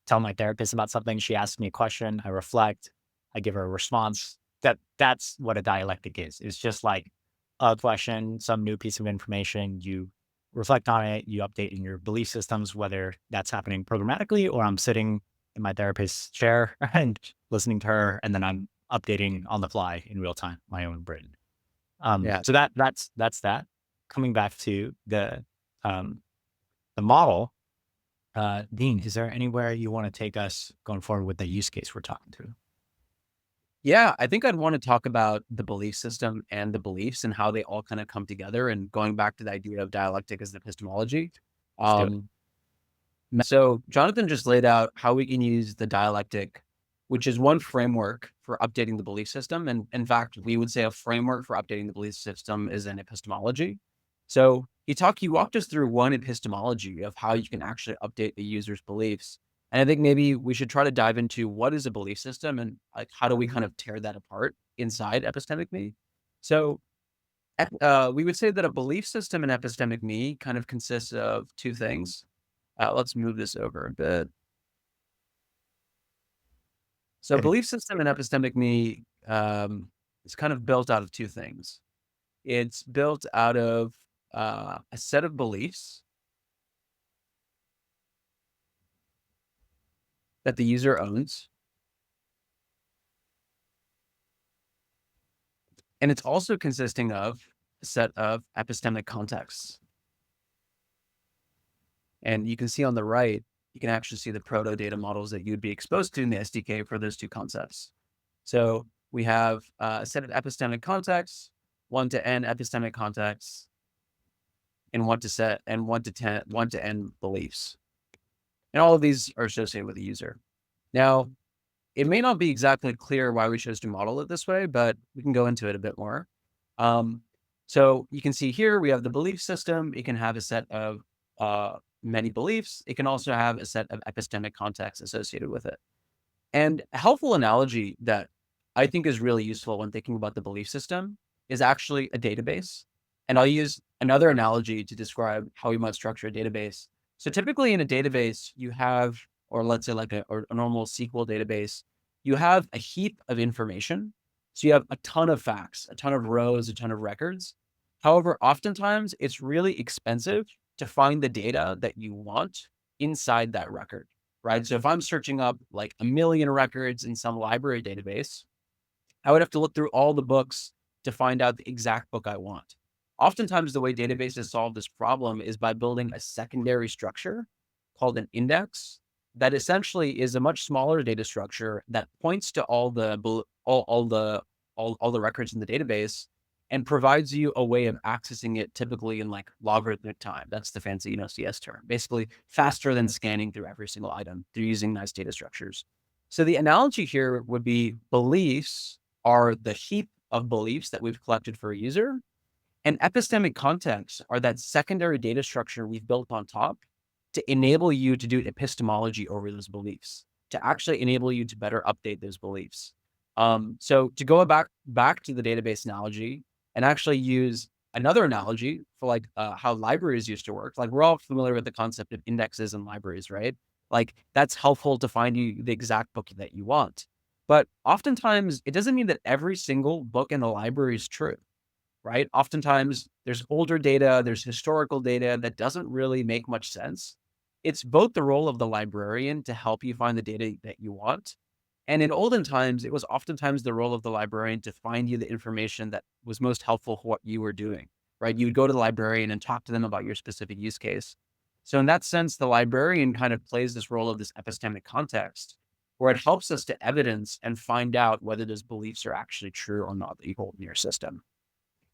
tell my therapist about something, she asks me a question, I reflect, I give her a response. That's what a dialectic is. It's just like a question, some new piece of information, you reflect on it, you update in your belief systems, whether that's happening programmatically or I'm sitting in my therapist's chair and listening to her, and then I'm updating on the fly in real time, my own brain. Yeah. So that's that. Coming back to the model, Dean, is there anywhere you want to take us going forward with the use case we're talking to? Yeah, I think I'd want to talk about the belief system and the beliefs and how they all kind of come together. And going back to the idea of dialectic as an epistemology. Let's do it. Um, so Jonathan just laid out how we can use the dialectic, which is one framework for updating the belief system. And in fact, we would say a framework for updating the belief system is an epistemology. So he walked us through one epistemology of how you can actually update the user's beliefs. And I think maybe we should try to dive into what is a belief system and like how do we kind of tear that apart inside Epistemic Me. So we would say that a belief system in Epistemic Me kind of consists of two things. Let's move this over a bit. So Okay. belief system in Epistemic Me is kind of built out of two things. It's built out of a set of beliefs that the user owns. And it's also consisting of a set of epistemic contexts. And you can see on the right, you can actually see the proto data models that you'd be exposed to in the SDK for those two concepts. So we have a set of epistemic contexts, 1 to n epistemic contexts, and 1 to n beliefs. And all of these are associated with the user. Now, it may not be exactly clear why we chose to model it this way, but we can go into it a bit more. So you can see here, we have the belief system. It can have a set of many beliefs. It can also have a set of epistemic contexts associated with it. And a helpful analogy that I think is really useful when thinking about the belief system is actually a database. And I'll use another analogy to describe how we might structure a database. So typically in a database, you have, or let's say like a normal SQL database, you have a heap of information. So you have a ton of facts, a ton of rows, a ton of records. However, oftentimes it's really expensive to find the data that you want inside that record, right? So if I'm searching up like a million records in some library database, I would have to look through all the books to find out the exact book I want. Oftentimes, the way databases solve this problem is by building a secondary structure called an index that essentially is a much smaller data structure that points to all the records in the database and provides you a way of accessing it typically in like logarithmic time. That's the fancy, CS term, basically faster than scanning through every single item through using nice data structures. So the analogy here would be beliefs are the heap of beliefs that we've collected for a user, and epistemic contexts are that secondary data structure we've built on top to enable you to do epistemology over those beliefs, to actually enable you to better update those beliefs. So to go back to the database analogy and actually use another analogy for like how libraries used to work. Like we're all familiar with the concept of indexes and libraries, right? Like that's helpful to find you the exact book that you want. But oftentimes it doesn't mean that every single book in the library is true, right? Oftentimes there's older data, there's historical data that doesn't really make much sense. It's both the role of the librarian to help you find the data that you want. And in olden times, it was oftentimes the role of the librarian to find you the information that was most helpful for what you were doing, right? You would go to the librarian and talk to them about your specific use case. So in that sense, the librarian kind of plays this role of this epistemic context where it helps us to evidence and find out whether those beliefs are actually true or not that you hold in your system.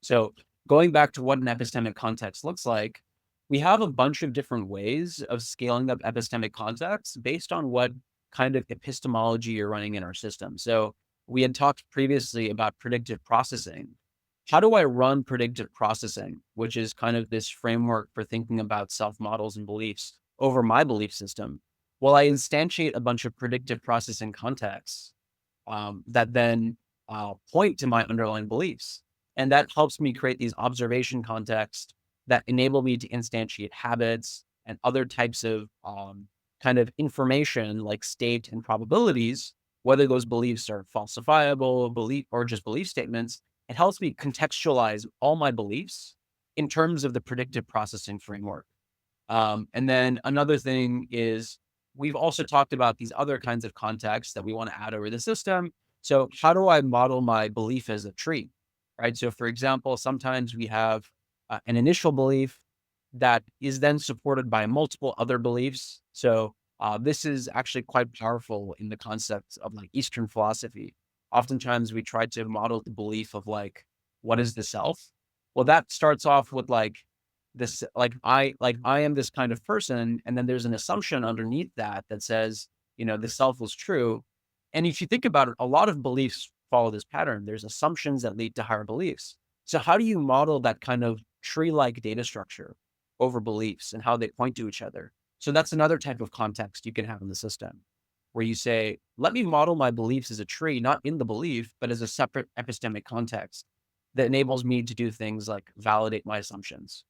So going back to what an epistemic context looks like, we have a bunch of different ways of scaling up epistemic contexts based on what kind of epistemology you're running in our system. So we had talked previously about predictive processing. How do I run predictive processing, which is kind of this framework for thinking about self-models and beliefs over my belief system? Well, I instantiate a bunch of predictive processing contexts that then point to my underlying beliefs. And that helps me create these observation contexts that enable me to instantiate habits and other types of kind of information like state and probabilities, whether those beliefs are falsifiable belief or just belief statements. It helps me contextualize all my beliefs in terms of the predictive processing framework. And then another thing is we've also talked about these other kinds of contexts that we want to add over the system. So how do I model my belief as a tree, right? So for example, sometimes we have an initial belief that is then supported by multiple other beliefs. So this is actually quite powerful in the concepts of like Eastern philosophy. Oftentimes we try to model the belief of like, what is the self? Well, that starts off with like this, I am this kind of person. And then there's an assumption underneath that that says, the self was true. And if you think about it, a lot of beliefs follow this pattern. There's assumptions that lead to higher beliefs. So how do you model that kind of tree-like data structure over beliefs and how they point to each other? So that's another type of context you can have in the system where you say, let me model my beliefs as a tree, not in the belief, but as a separate epistemic context that enables me to do things like validate my assumptions.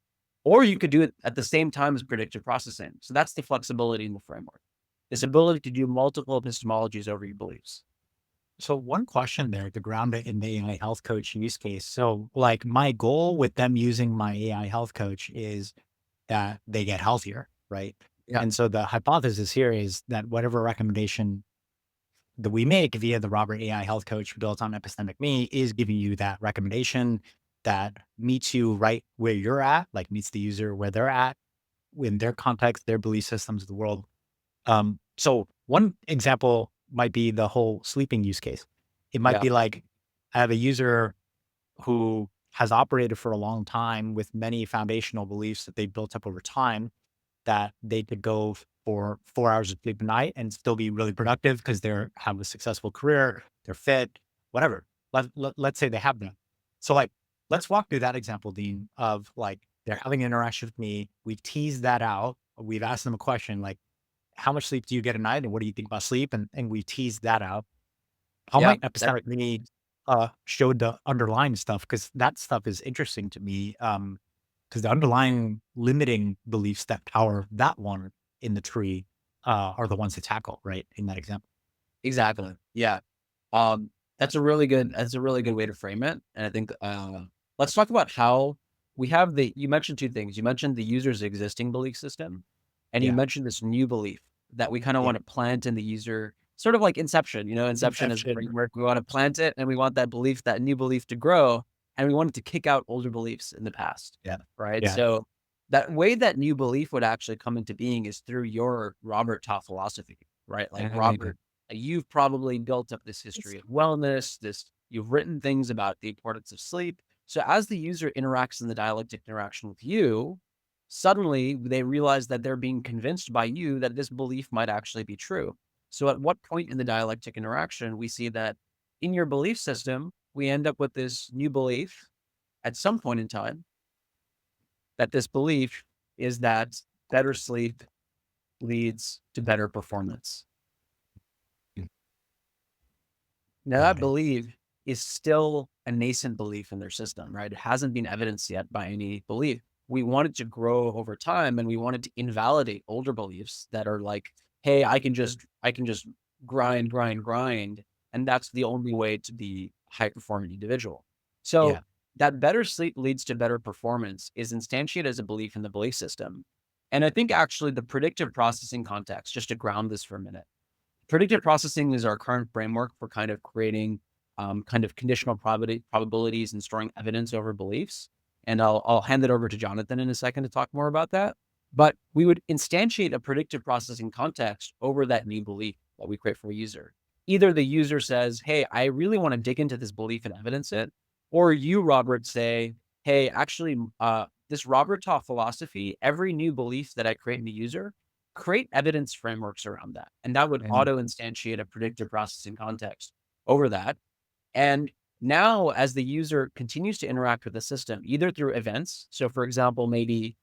Or you could do it at the same time as predictive processing. So that's the flexibility in the framework, this ability to do multiple epistemologies over your beliefs. So one question there to ground it in the AI health coach use case. So like my goal with them using my AI health coach is that they get healthier, right? Yeah. And so the hypothesis here is that whatever recommendation that we make via the Robert AI health coach built on Epistemic Me is giving you that recommendation that meets you right where you're at, like meets the user where they're at in their context, their belief systems, the world. So one example might be the whole sleeping use case. It might Yeah. be like I have a user who has operated for a long time with many foundational beliefs that they built up over time that they could go for 4 hours of sleep a night and still be really productive because they're have a successful career, they're fit, whatever. Let's say they have that. So like, let's walk through that example, Dean, of like they're having an interaction with me. We've teased that out. We've asked them a question like, how much sleep do you get a night? And what do you think about sleep? And we teased that out. How Yeah. might epistemic me show the underlying stuff? Because that stuff is interesting to me. Because the underlying limiting beliefs that power that one in the tree are the ones to tackle, right? In that example. Exactly. Yeah. That's a really good way to frame it. And I think let's talk about how we have you mentioned two things. You mentioned the user's existing belief system, and you Yeah. mentioned this new belief that we kind of Yeah. want to plant in the user, sort of like Inception. Inception is a Inception. framework. We want to plant it and we want that belief, that new belief to grow, and we want it to kick out older beliefs in the past. Yeah. Right. Yeah. So that way that new belief would actually come into being is through your Robert taught philosophy, right? Like Robert, you've probably built up this history of wellness, you've written things about the importance of sleep. So as the user interacts in the dialectic interaction with you, suddenly they realize that they're being convinced by you that this belief might actually be true. So at what point in the dialectic interaction, we see that in your belief system, we end up with this new belief at some point in time, that this belief is that better sleep leads to better performance. Now, Got that it. belief is still a nascent belief in their system, right? It hasn't been evidenced yet by any belief. We want it to grow over time, and we wanted to invalidate older beliefs that are like, hey, I can just grind, and that's the only way to be a high performing individual. So Yeah. that better sleep leads to better performance is instantiated as a belief in the belief system. And I think actually the predictive processing context, just to ground this for a minute, predictive processing is our current framework for kind of creating kind of conditional probabilities and storing evidence over beliefs. And I'll hand it over to Jonathan in a second to talk more about that. But we would instantiate a predictive processing context over that new belief that we create for a user. Either the user says, hey, I really want to dig into this belief and evidence it, or you, Robert, say, hey, actually, this Robert taught philosophy, every new belief that I create in the user, create evidence frameworks around that. And that would And auto instantiate a predictive processing context over that. And now as the user continues to interact with the system, either through events. So for example, maybe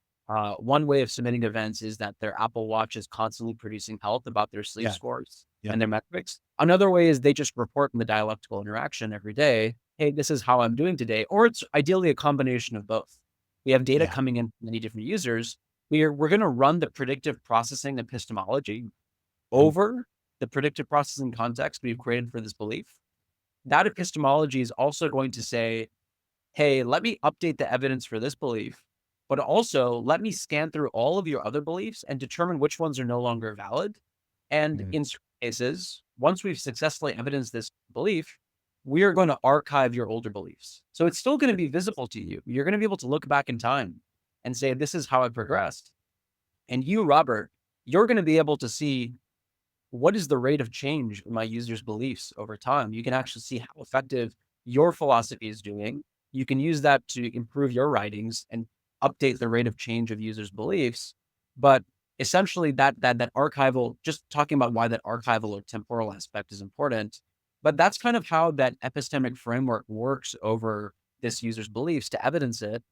one way of submitting events is that their Apple Watch is constantly producing health about their sleep yeah. scores Yeah. and their metrics. Another way is they just report in the dialectical interaction every day, hey, this is how I'm doing today. Or it's ideally a combination of both. We have data Yeah. coming in from many different users. We're going to run the predictive processing epistemology over the predictive processing context we've created for this belief. That epistemology is also going to say, hey, let me update the evidence for this belief, but also let me scan through all of your other beliefs and determine which ones are no longer valid. And Mhm. in certain cases, once we've successfully evidenced this belief, we are going to archive your older beliefs. So it's still going to be visible to you. You're going to be able to look back in time and say, this is how I progressed. And you, Robert, you're going to be able to see what is the rate of change in my users' beliefs over time. You can actually see how effective your philosophy is doing. You can use that to improve your writings and update the rate of change of users' beliefs. But essentially that archival, just talking about why that archival or temporal aspect is important, but that's kind of how that epistemic framework works over this user's beliefs to evidence it.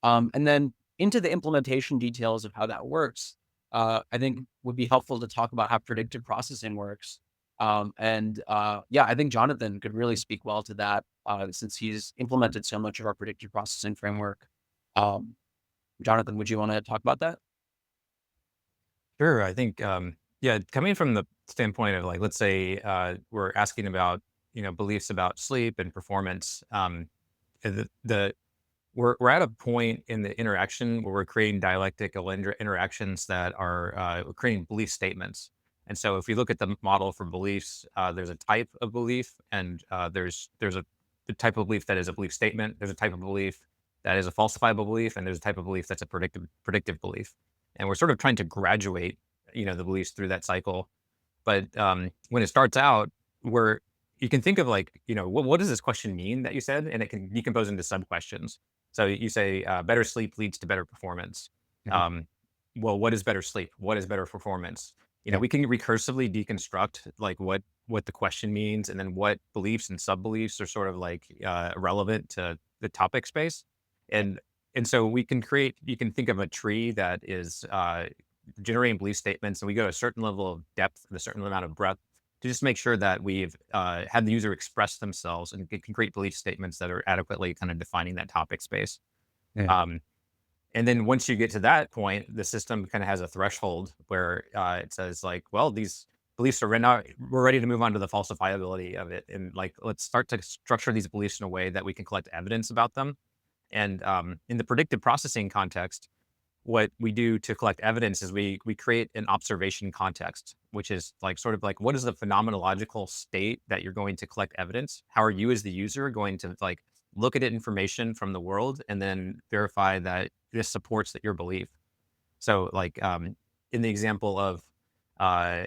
And then into the implementation details of how that works, I think would be helpful to talk about how predictive processing works. Yeah, I think Jonathan could really speak well to that since he's implemented so much of our predictive processing framework. Um, Jonathan, would you want to talk about that? Sure. I think, yeah, coming from the standpoint of like, let's say we're asking about, beliefs about sleep and performance. The we're at a point in the interaction where we're creating dialectical interactions that are we're creating belief statements. And so, if we look at the model for beliefs, there's a type of belief, and there's a the type of belief that is a belief statement. There's a type of belief that is a falsifiable belief, and there's a type of belief that's a predictive belief. And we're sort of trying to graduate, the beliefs through that cycle. But when it starts out, where you can think of like, what does this question mean that you said, and it can decompose into sub questions. So you say better sleep leads to better performance. Mhm. Um, well, what is better sleep? What is better performance? Yeah. We can recursively deconstruct like what the question means, and then what beliefs and sub beliefs are sort of like relevant to the topic space, and so we can create. You can think of a tree that is generating belief statements, and we go to a certain level of depth and a certain amount of breadth to just make sure that we've had the user express themselves and can create belief statements that are adequately kind of defining that topic space. Yeah. Um, and then once you get to that point, the system kind of has a threshold where it says like, well, these beliefs are now we're ready to move on to the falsifiability of it, and like let's start to structure these beliefs in a way that we can collect evidence about them. And in the predictive processing context, what we do to collect evidence is we create an observation context, which is like sort of like what is the phenomenological state that you're going to collect evidence? How are you as the user going to like look at information from the world and then verify that this supports that your belief? So like in the example uh,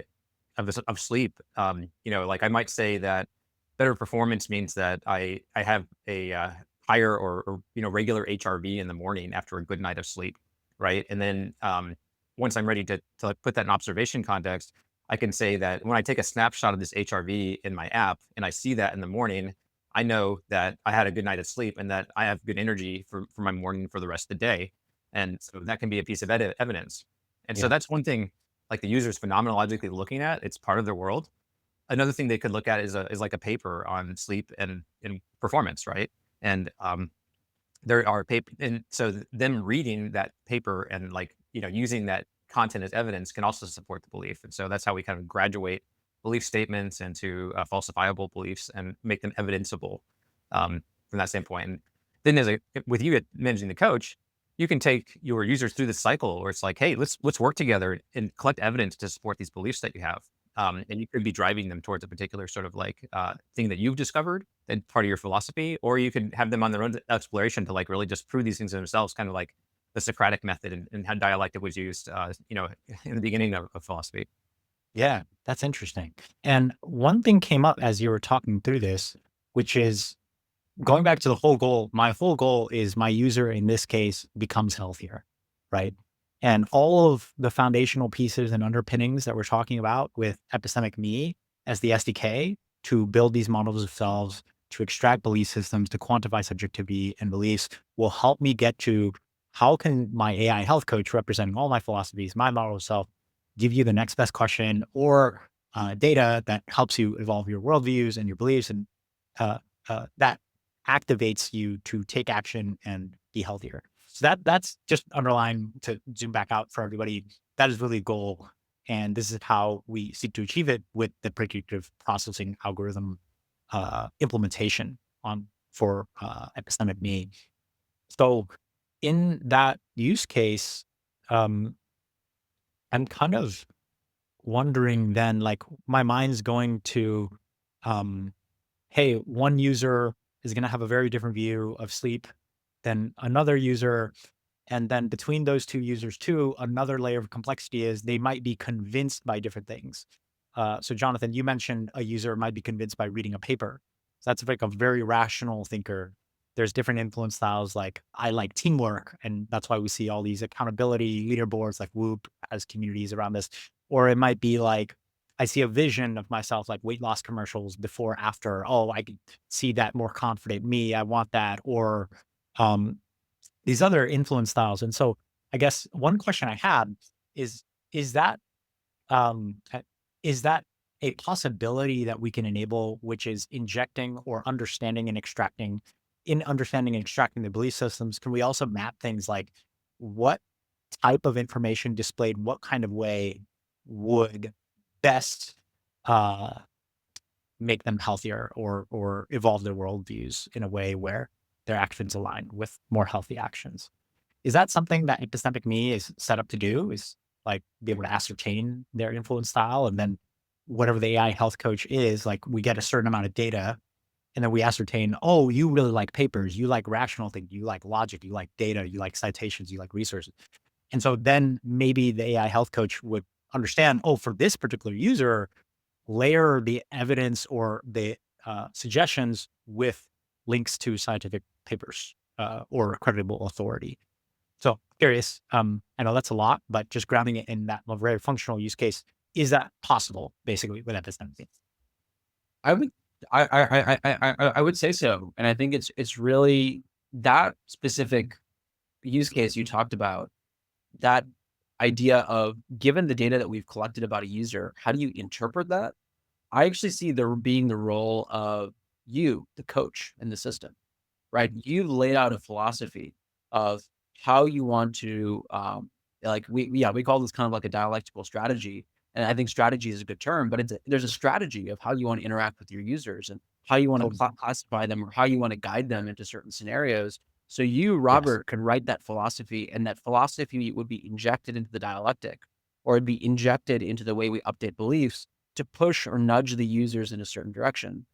of sleep, like I might say that better performance means that I have a higher or regular HRV in the morning after a good night of sleep, right? And then once I'm ready to like put that in observation context, I can say that when I take a snapshot of this HRV in my app and I see that in the morning, I know that I had a good night of sleep and that I have good energy for my morning for the rest of the day. And so that can be a piece of evidence. And so Yeah. that's one thing like the user is phenomenologically looking at. It's part of their world. Another thing they could look at is like a paper on sleep and performance, right? And there are paper, and so them reading that paper and like using that content as evidence can also support the belief. And so that's how we kind of graduate belief statements into falsifiable beliefs and make them evidenceable from that standpoint. And then with you managing the coach, you can take your users through this cycle where it's like, hey, let's work together and collect evidence to support these beliefs that you have. And you could be driving them towards a particular sort of like thing that you've discovered and part of your philosophy, or you can have them on their own exploration to like really just prove these things themselves, kind of like the Socratic method and how dialectic was used, in the beginning of philosophy. Yeah. That's interesting. And one thing came up as you were talking through this, which is going back to the whole goal. My whole goal is my user in this case becomes healthier, right? And all of the foundational pieces and underpinnings that we're talking about with Epistemic Me as the SDK to build these models of selves, to extract belief systems, to quantify subjectivity and beliefs will help me get to how can my AI health coach representing all my philosophies, my model of self, give you the next best question or data that helps you evolve your worldviews and your beliefs and that activates you to take action and be healthier. So that's just underlying, to zoom back out for everybody. That is really the goal. And this is how we seek to achieve it with the predictive processing algorithm implementation for Epistemic Me. So in that use case, um, I'm kind of wondering then, like, my mind's going to, um, hey, one user is going to have a very different view of sleep than another user. And then between those two users too, another layer of complexity is they might be convinced by different things. So Jonathan, you mentioned a user might be convinced by reading a paper. So that's like a very rational thinker. There's different influence styles, like I like teamwork, and that's why we see all these accountability leaderboards like Whoop as communities around this. Or it might be like, I see a vision of myself, like weight loss commercials before, after. Oh, I can see that more confident me. I want that. Or um, these other influence styles. And so I guess one question I had is, is that, um, uh, is that a possibility that we can enable, which is injecting or understanding and extracting the belief systems? Can we also map things like what type of information displayed, what kind of way would best uh, make them healthier, or evolve their worldviews in a way where their actions align with more healthy actions? Is that something that Epistemic Me is set up to do? Is like be able to ascertain their influence style, and then whatever the AI health coach is, like we get a certain amount of data, and then we ascertain, oh, you really like papers, you like rational thinking, you like logic, you like data, you like citations, you like resources. And so then maybe the AI health coach would understand, oh, for this particular user, layer the evidence or the suggestions with links to scientific papers or credible authority. So curious, I know that's a lot, but just grounding it in that very functional use case, is that possible basically with epistemic? I would I would say so, and I think it's really that specific use case you talked about, that idea of given the data that we've collected about a user, how do you interpret that? I actually see there being the role of you, the coach in the system, right? You've laid out a philosophy of how you want to, like we call this kind of like a dialectical strategy. And I think strategy is a good term, but there's a strategy of how you want to interact with your users and how you want to Totally. classify them or how you want to guide them into certain scenarios. So you, Yes. Robert, can write that philosophy, and that philosophy would be injected into the dialectic, or it'd be injected into the way we update beliefs to push or nudge the users in a certain direction.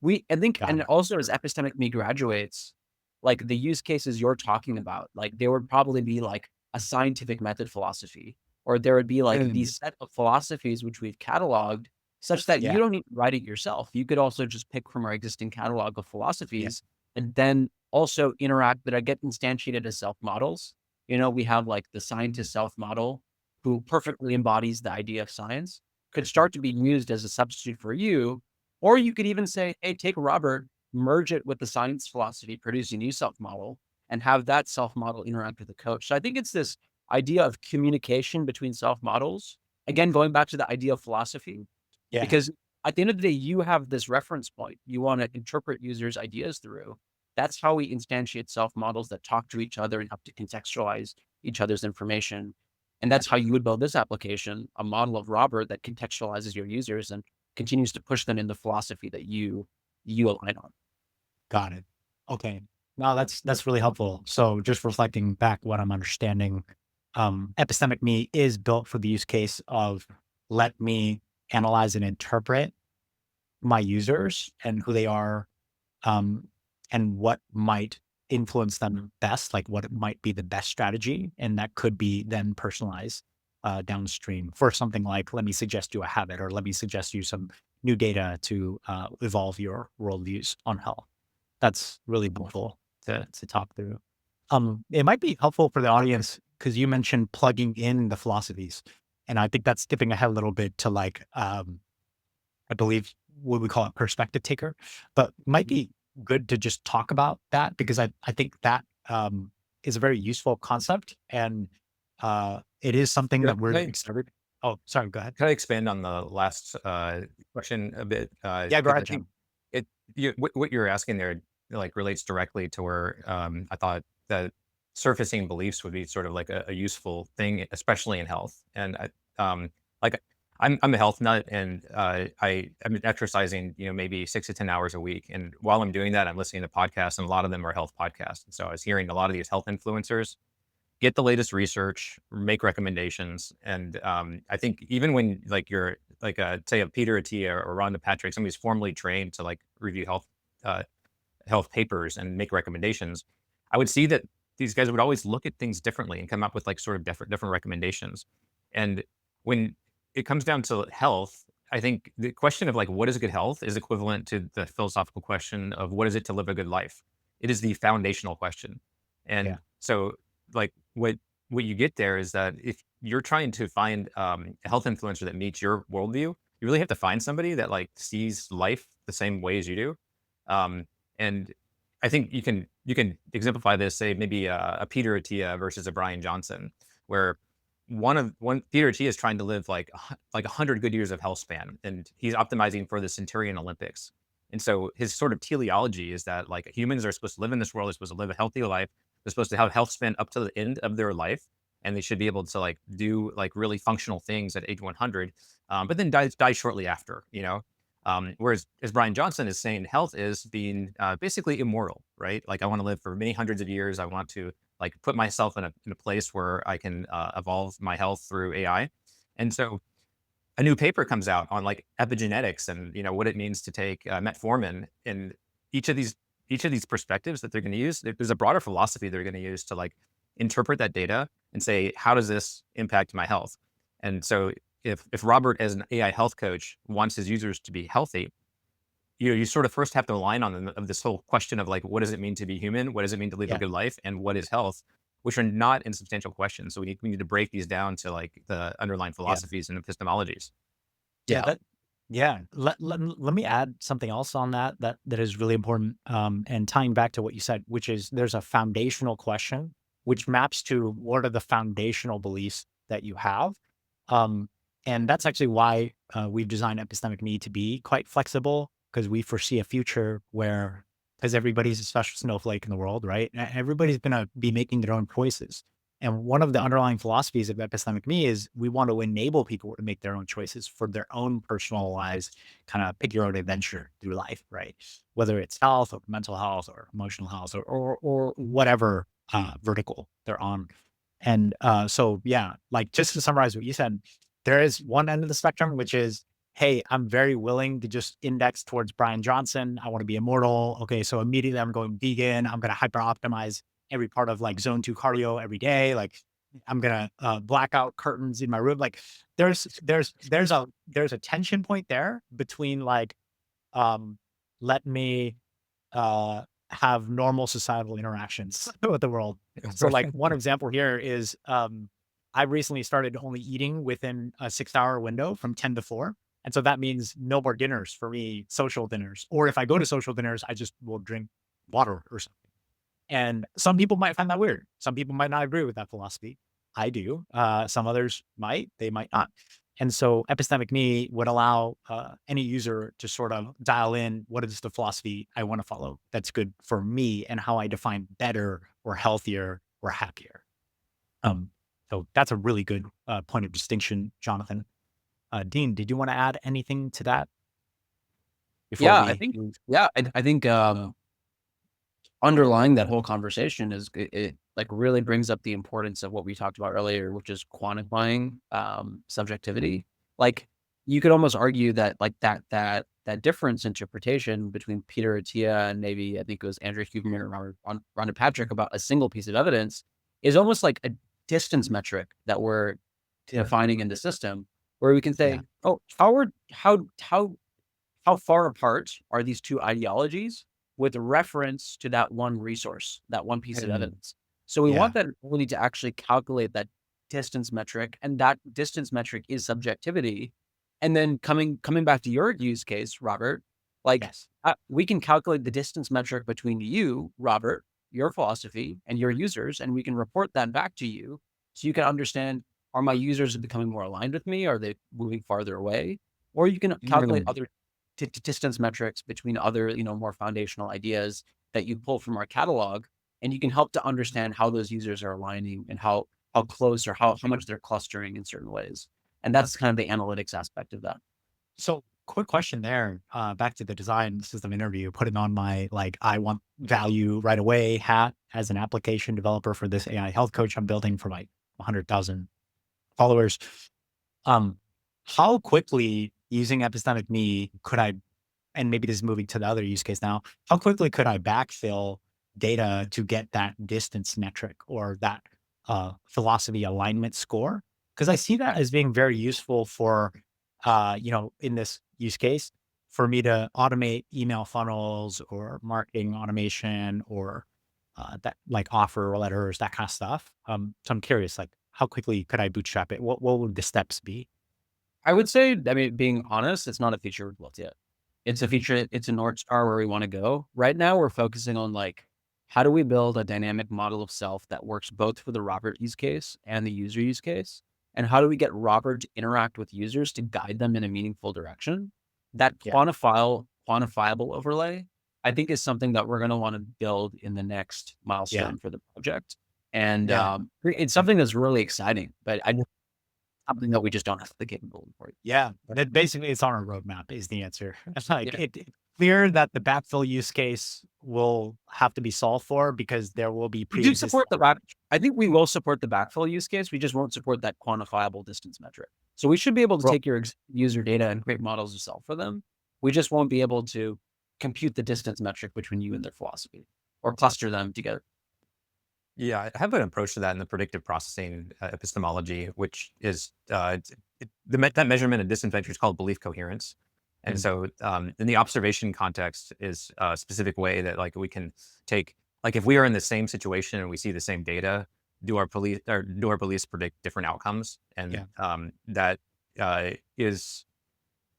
I think, Got and it. also as Epistemic Me graduates, like the use cases you're talking about, like there would probably be like a scientific method philosophy, or there would be like Mm, these set of philosophies which we've cataloged such that you yeah. don't need to write it yourself. You could also just pick from our existing catalog of Yeah. philosophies and then also interact that I get instantiated as self models. You know, we have like the scientist self model who perfectly embodies the idea of science, could start to be used as a substitute for you. Or you could even say, hey, take Robert, merge it with the science philosophy, produce a new self model, and have that self model interact with the coach. So I think it's this idea of communication between self models. Again, going back to the idea of philosophy, Yeah. because at the end of the day, you have this reference point you want to interpret users' ideas through. That's how we instantiate self models that talk to each other and help to contextualize each other's information. And that's how you would build this application, a model of Robert that contextualizes your users and continues to push them in the philosophy that you align on. Got it. Okay. No, that's really helpful. So just reflecting back what I'm understanding, Epistemic Me is built for the use case of, let me analyze and interpret my users and who they are, um, and what might influence them best, like what might be the best strategy. And that could be then personalized downstream for something like, let me suggest you a habit, or let me suggest you some new data to evolve your worldviews on health. That's really helpful to talk through. It might be helpful for the audience because you mentioned plugging in the philosophies, and I think that's skipping ahead a little bit to like, I believe what we call it perspective taker, but might be good to just talk about that because I think that is a very useful concept, and it is something Yeah, that we're excited. Oh, sorry, go ahead. can I expand on the last question a bit? Yeah, go Because I ahead, think John. what you're asking there like relates directly to where I thought that surfacing beliefs would be sort of like a useful thing, especially in health. And like I'm a health nut, and I'm exercising, maybe 6 to 10 hours a week. And while I'm doing that, I'm listening to podcasts, and a lot of them are health podcasts. And so I was hearing a lot of these health influencers get the latest research, make recommendations. And I think even when like you're like say a Peter Attia or Rhonda Patrick, somebody's formally trained to like review uh, health papers and make recommendations, I would see that these guys would always look at things differently and come up with like sort of different recommendations. And when it comes down to health, I think the question of like what is good health is equivalent to the philosophical question of what is it to live a good life. It is the foundational question. Yeah. And so like what you get there is that if you're trying to find a health influencer that meets your worldview, you really have to find somebody that like sees life the same way as you do. And I think you can exemplify this, say maybe a Peter Attia versus a Brian Johnson, where one Peter Attia is trying to live like 100 good years of health span, and he's optimizing for the Centurion Olympics. And so his sort of teleology is that like humans are supposed to live in this world, they're supposed to live a healthy life, they're supposed to have health span up to the end of their life, and they should be able to like do like really functional things at age 100, but then die shortly after. Whereas as Brian Johnson is saying, health is being basically immortal, right? Like I want to live for many hundreds of years. I want to like put myself in a place where I can evolve my health through AI. And so a new paper comes out on like epigenetics and what it means to take metformin, and each of these each of these perspectives that they're going to use, there's a broader philosophy they're going to use to like interpret that data and say, how does this impact my health? And so if Robert as an AI health coach wants his users to be healthy, you sort of first have to align on them of this whole question of like, what does it mean to be human? What does it mean to live a Yeah. good life? And what is health? Which are not insubstantial questions. So we need to break these down to like the underlying Yeah. philosophies and epistemologies. Yeah. Yeah. Let me add something else on that is really important. And tying back to what you said, which is there's a foundational question, which maps to what are the foundational beliefs that you have. And that's actually why we've designed Epistemic Me to be quite flexible, because we foresee a future where, because everybody's a special snowflake in the world, right? Everybody's going to be making their own choices. And one of the underlying philosophies of Epistemic Me is we want to enable people to make their own choices for their own personal lives, kind of pick your own adventure through life, right? Whether it's health or mental health or emotional health or whatever vertical they're on. And so, yeah, like just to summarize what you said, there is one end of the spectrum, which is, hey, I'm very willing to just index towards Brian Johnson. I want to be immortal. Okay, so immediately I'm going vegan. I'm going to hyper optimize every part of like zone 2 cardio every day. Like I'm going to black out curtains in my room. Like there's a tension point there between like, let me have normal societal interactions with the world. So like one example here is, I recently started only eating within a 6-hour window from 10 to 4. And so that means no more dinners for me, social dinners. Or if I go to social dinners, I just will drink water or something. And some people might find that weird. Some people might not agree with that philosophy. I do. Some others might, they might not. And so Epistemic Me would allow any user to sort of dial in what is the philosophy I want to follow that's good for me and how I define better or healthier or happier. So that's a really good point of distinction, Jonathan. Dean, did you want to add anything to that before Yeah, we move? I think underlying that whole conversation is it like really brings up the importance of what we talked about earlier, which is quantifying subjectivity. Like you could almost argue that like that difference interpretation between Peter Attia and maybe I think it was Andrew Huberman or Rhonda Patrick about a single piece of evidence is almost like a distance metric that we're defining in the system, where we can Yeah. say, oh, how far apart are these two ideologies with reference to that one resource, that one piece of Mm, evidence? So we yeah. want that ability to actually calculate that distance metric, and that distance metric is subjectivity. And then coming back to your use case, Robert, like Yes. we can calculate the distance metric between you, Robert, your philosophy, and your users, and we can report that back to you, so you can understand: are my users becoming more aligned with me? Are they moving farther away? Or you can calculate Mm, other distance metrics between other, more foundational ideas that you pull from our catalog. and you can help to understand how those users are aligning and how close or how much they're clustering in certain ways. And that's kind of the analytics aspect of that. So quick question there, back to the design system interview, putting on my, like, I want value right away hat as an application developer for this AI health coach I'm building for like 100,000 followers. Um, how quickly using Epistemic Me could I, and maybe this is moving to the other use case now, how quickly could I backfill data to get that distance metric or that philosophy alignment score? Because I see that as being very useful for, in this use case, for me to automate email funnels or marketing automation or that, like, offer letters, that kind of stuff. So I'm curious, like, how quickly could I bootstrap it? What would the steps be? I would say, I mean, being honest, it's not a feature we've built yet. It's a feature, it's a North Star where we want to go. Right now, we're focusing on like, how do we build a dynamic model of self that works both for the Robert use case and the user use case? And how do we get Robert to interact with users to guide them in a meaningful direction? That Yeah. quantifiable overlay, I think, is something that we're going to want to build in the next milestone for the project. And Yeah. it's something that's really exciting, but something that we just don't have the capability for. Yeah, that basically it's on our roadmap is the answer. It's like Yeah. it's clear that the backfill use case will have to be solved for because there will be We do pre-existing. support the back. I think we will support the backfill use case. We just won't support that quantifiable distance metric. So we should be able to Well, take your user data and create models of self for them. We just won't be able to compute the distance metric between you and their philosophy or cluster them together. Yeah, I have an approach to that in the predictive processing epistemology, which is that measurement of distance vector is called belief coherence. And Mm. so in the observation context is a specific way that like we can take, like if we are in the same situation and we see the same data, do our beliefs predict different outcomes? And Yeah. that is,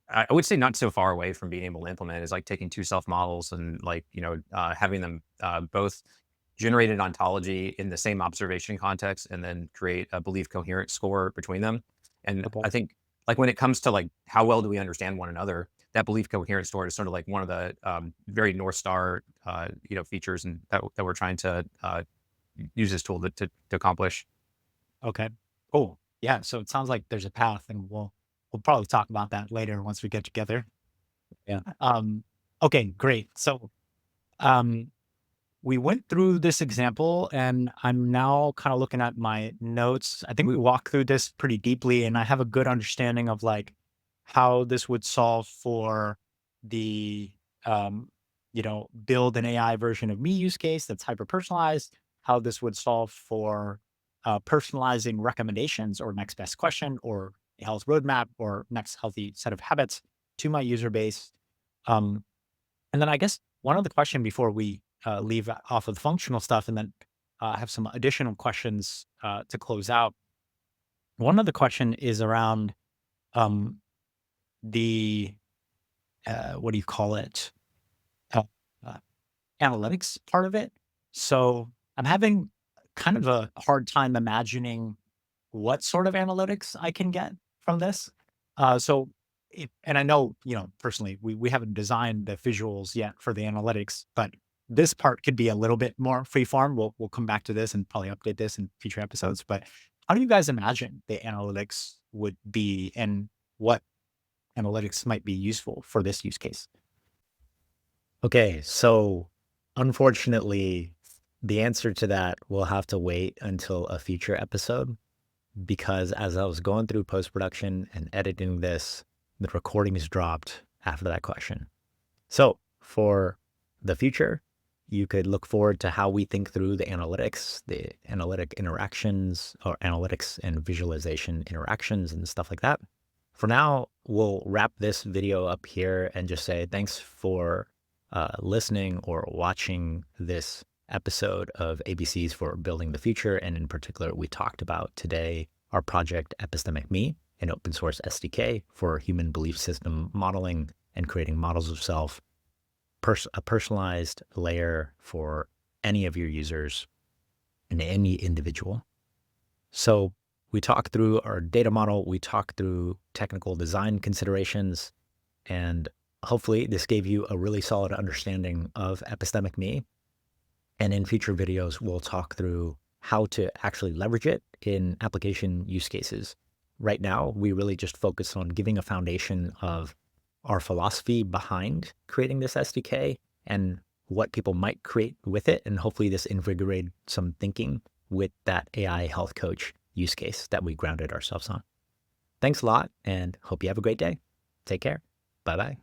I would say, not so far away from being able to implement, is like taking two self models and like, having them both generate an ontology in the same observation context and then create a belief coherence score between them. And Okay. I think like when it comes to like how well do we understand one another, that belief coherence score is sort of like one of the very North Star features and that we're trying to use this tool to accomplish. Okay. Cool. Yeah. So it sounds like there's a path, and we'll probably talk about that later once we get together. Yeah. Okay. Great. So um, we went through this example, and I'm now kind of looking at my notes. I think we walked through this pretty deeply, and I have a good understanding of like how this would solve for the um, build an AI version of me use case that's hyper personalized. How this would solve for personalizing recommendations or next best question or a health roadmap or next healthy set of habits to my user base. Um, and then I guess one other question before we leave off of the functional stuff, and then have some additional questions to close out. One other question is around um, the what do you call it? Uh, uh, Analytics part of it. So I'm having kind of a hard time imagining what sort of analytics I can get from this. And I know, personally, we haven't designed the visuals yet for the analytics, but this part could be a little bit more freeform. We'll come back to this and probably update this in future episodes. But how do you guys imagine the analytics would be, and what analytics might be useful for this use case? Okay, so unfortunately, the answer to that will have to wait until a future episode, because as I was going through post-production and editing this, the recordings dropped after that question. So for the future, you could look forward to how we think through the analytics, the analytic interactions, or analytics and visualization interactions and stuff like that. For now, we'll wrap this video up here and just say thanks for listening or watching this episode of ABCs for Building the Future. And in particular, we talked about today our project Epistemic Me, an open source SDK for human belief system modeling and creating models of self, a personalized layer for any of your users and any individual. So we talked through our data model, we talked through technical design considerations, and hopefully this gave you a really solid understanding of Epistemic Me. And in future videos, we'll talk through how to actually leverage it in application use cases. Right now, we really just focus on giving a foundation of our philosophy behind creating this SDK and what people might create with it. And hopefully this invigorated some thinking with that AI health coach use case that we grounded ourselves on. Thanks a lot and hope you have a great day. Take care. Bye-bye.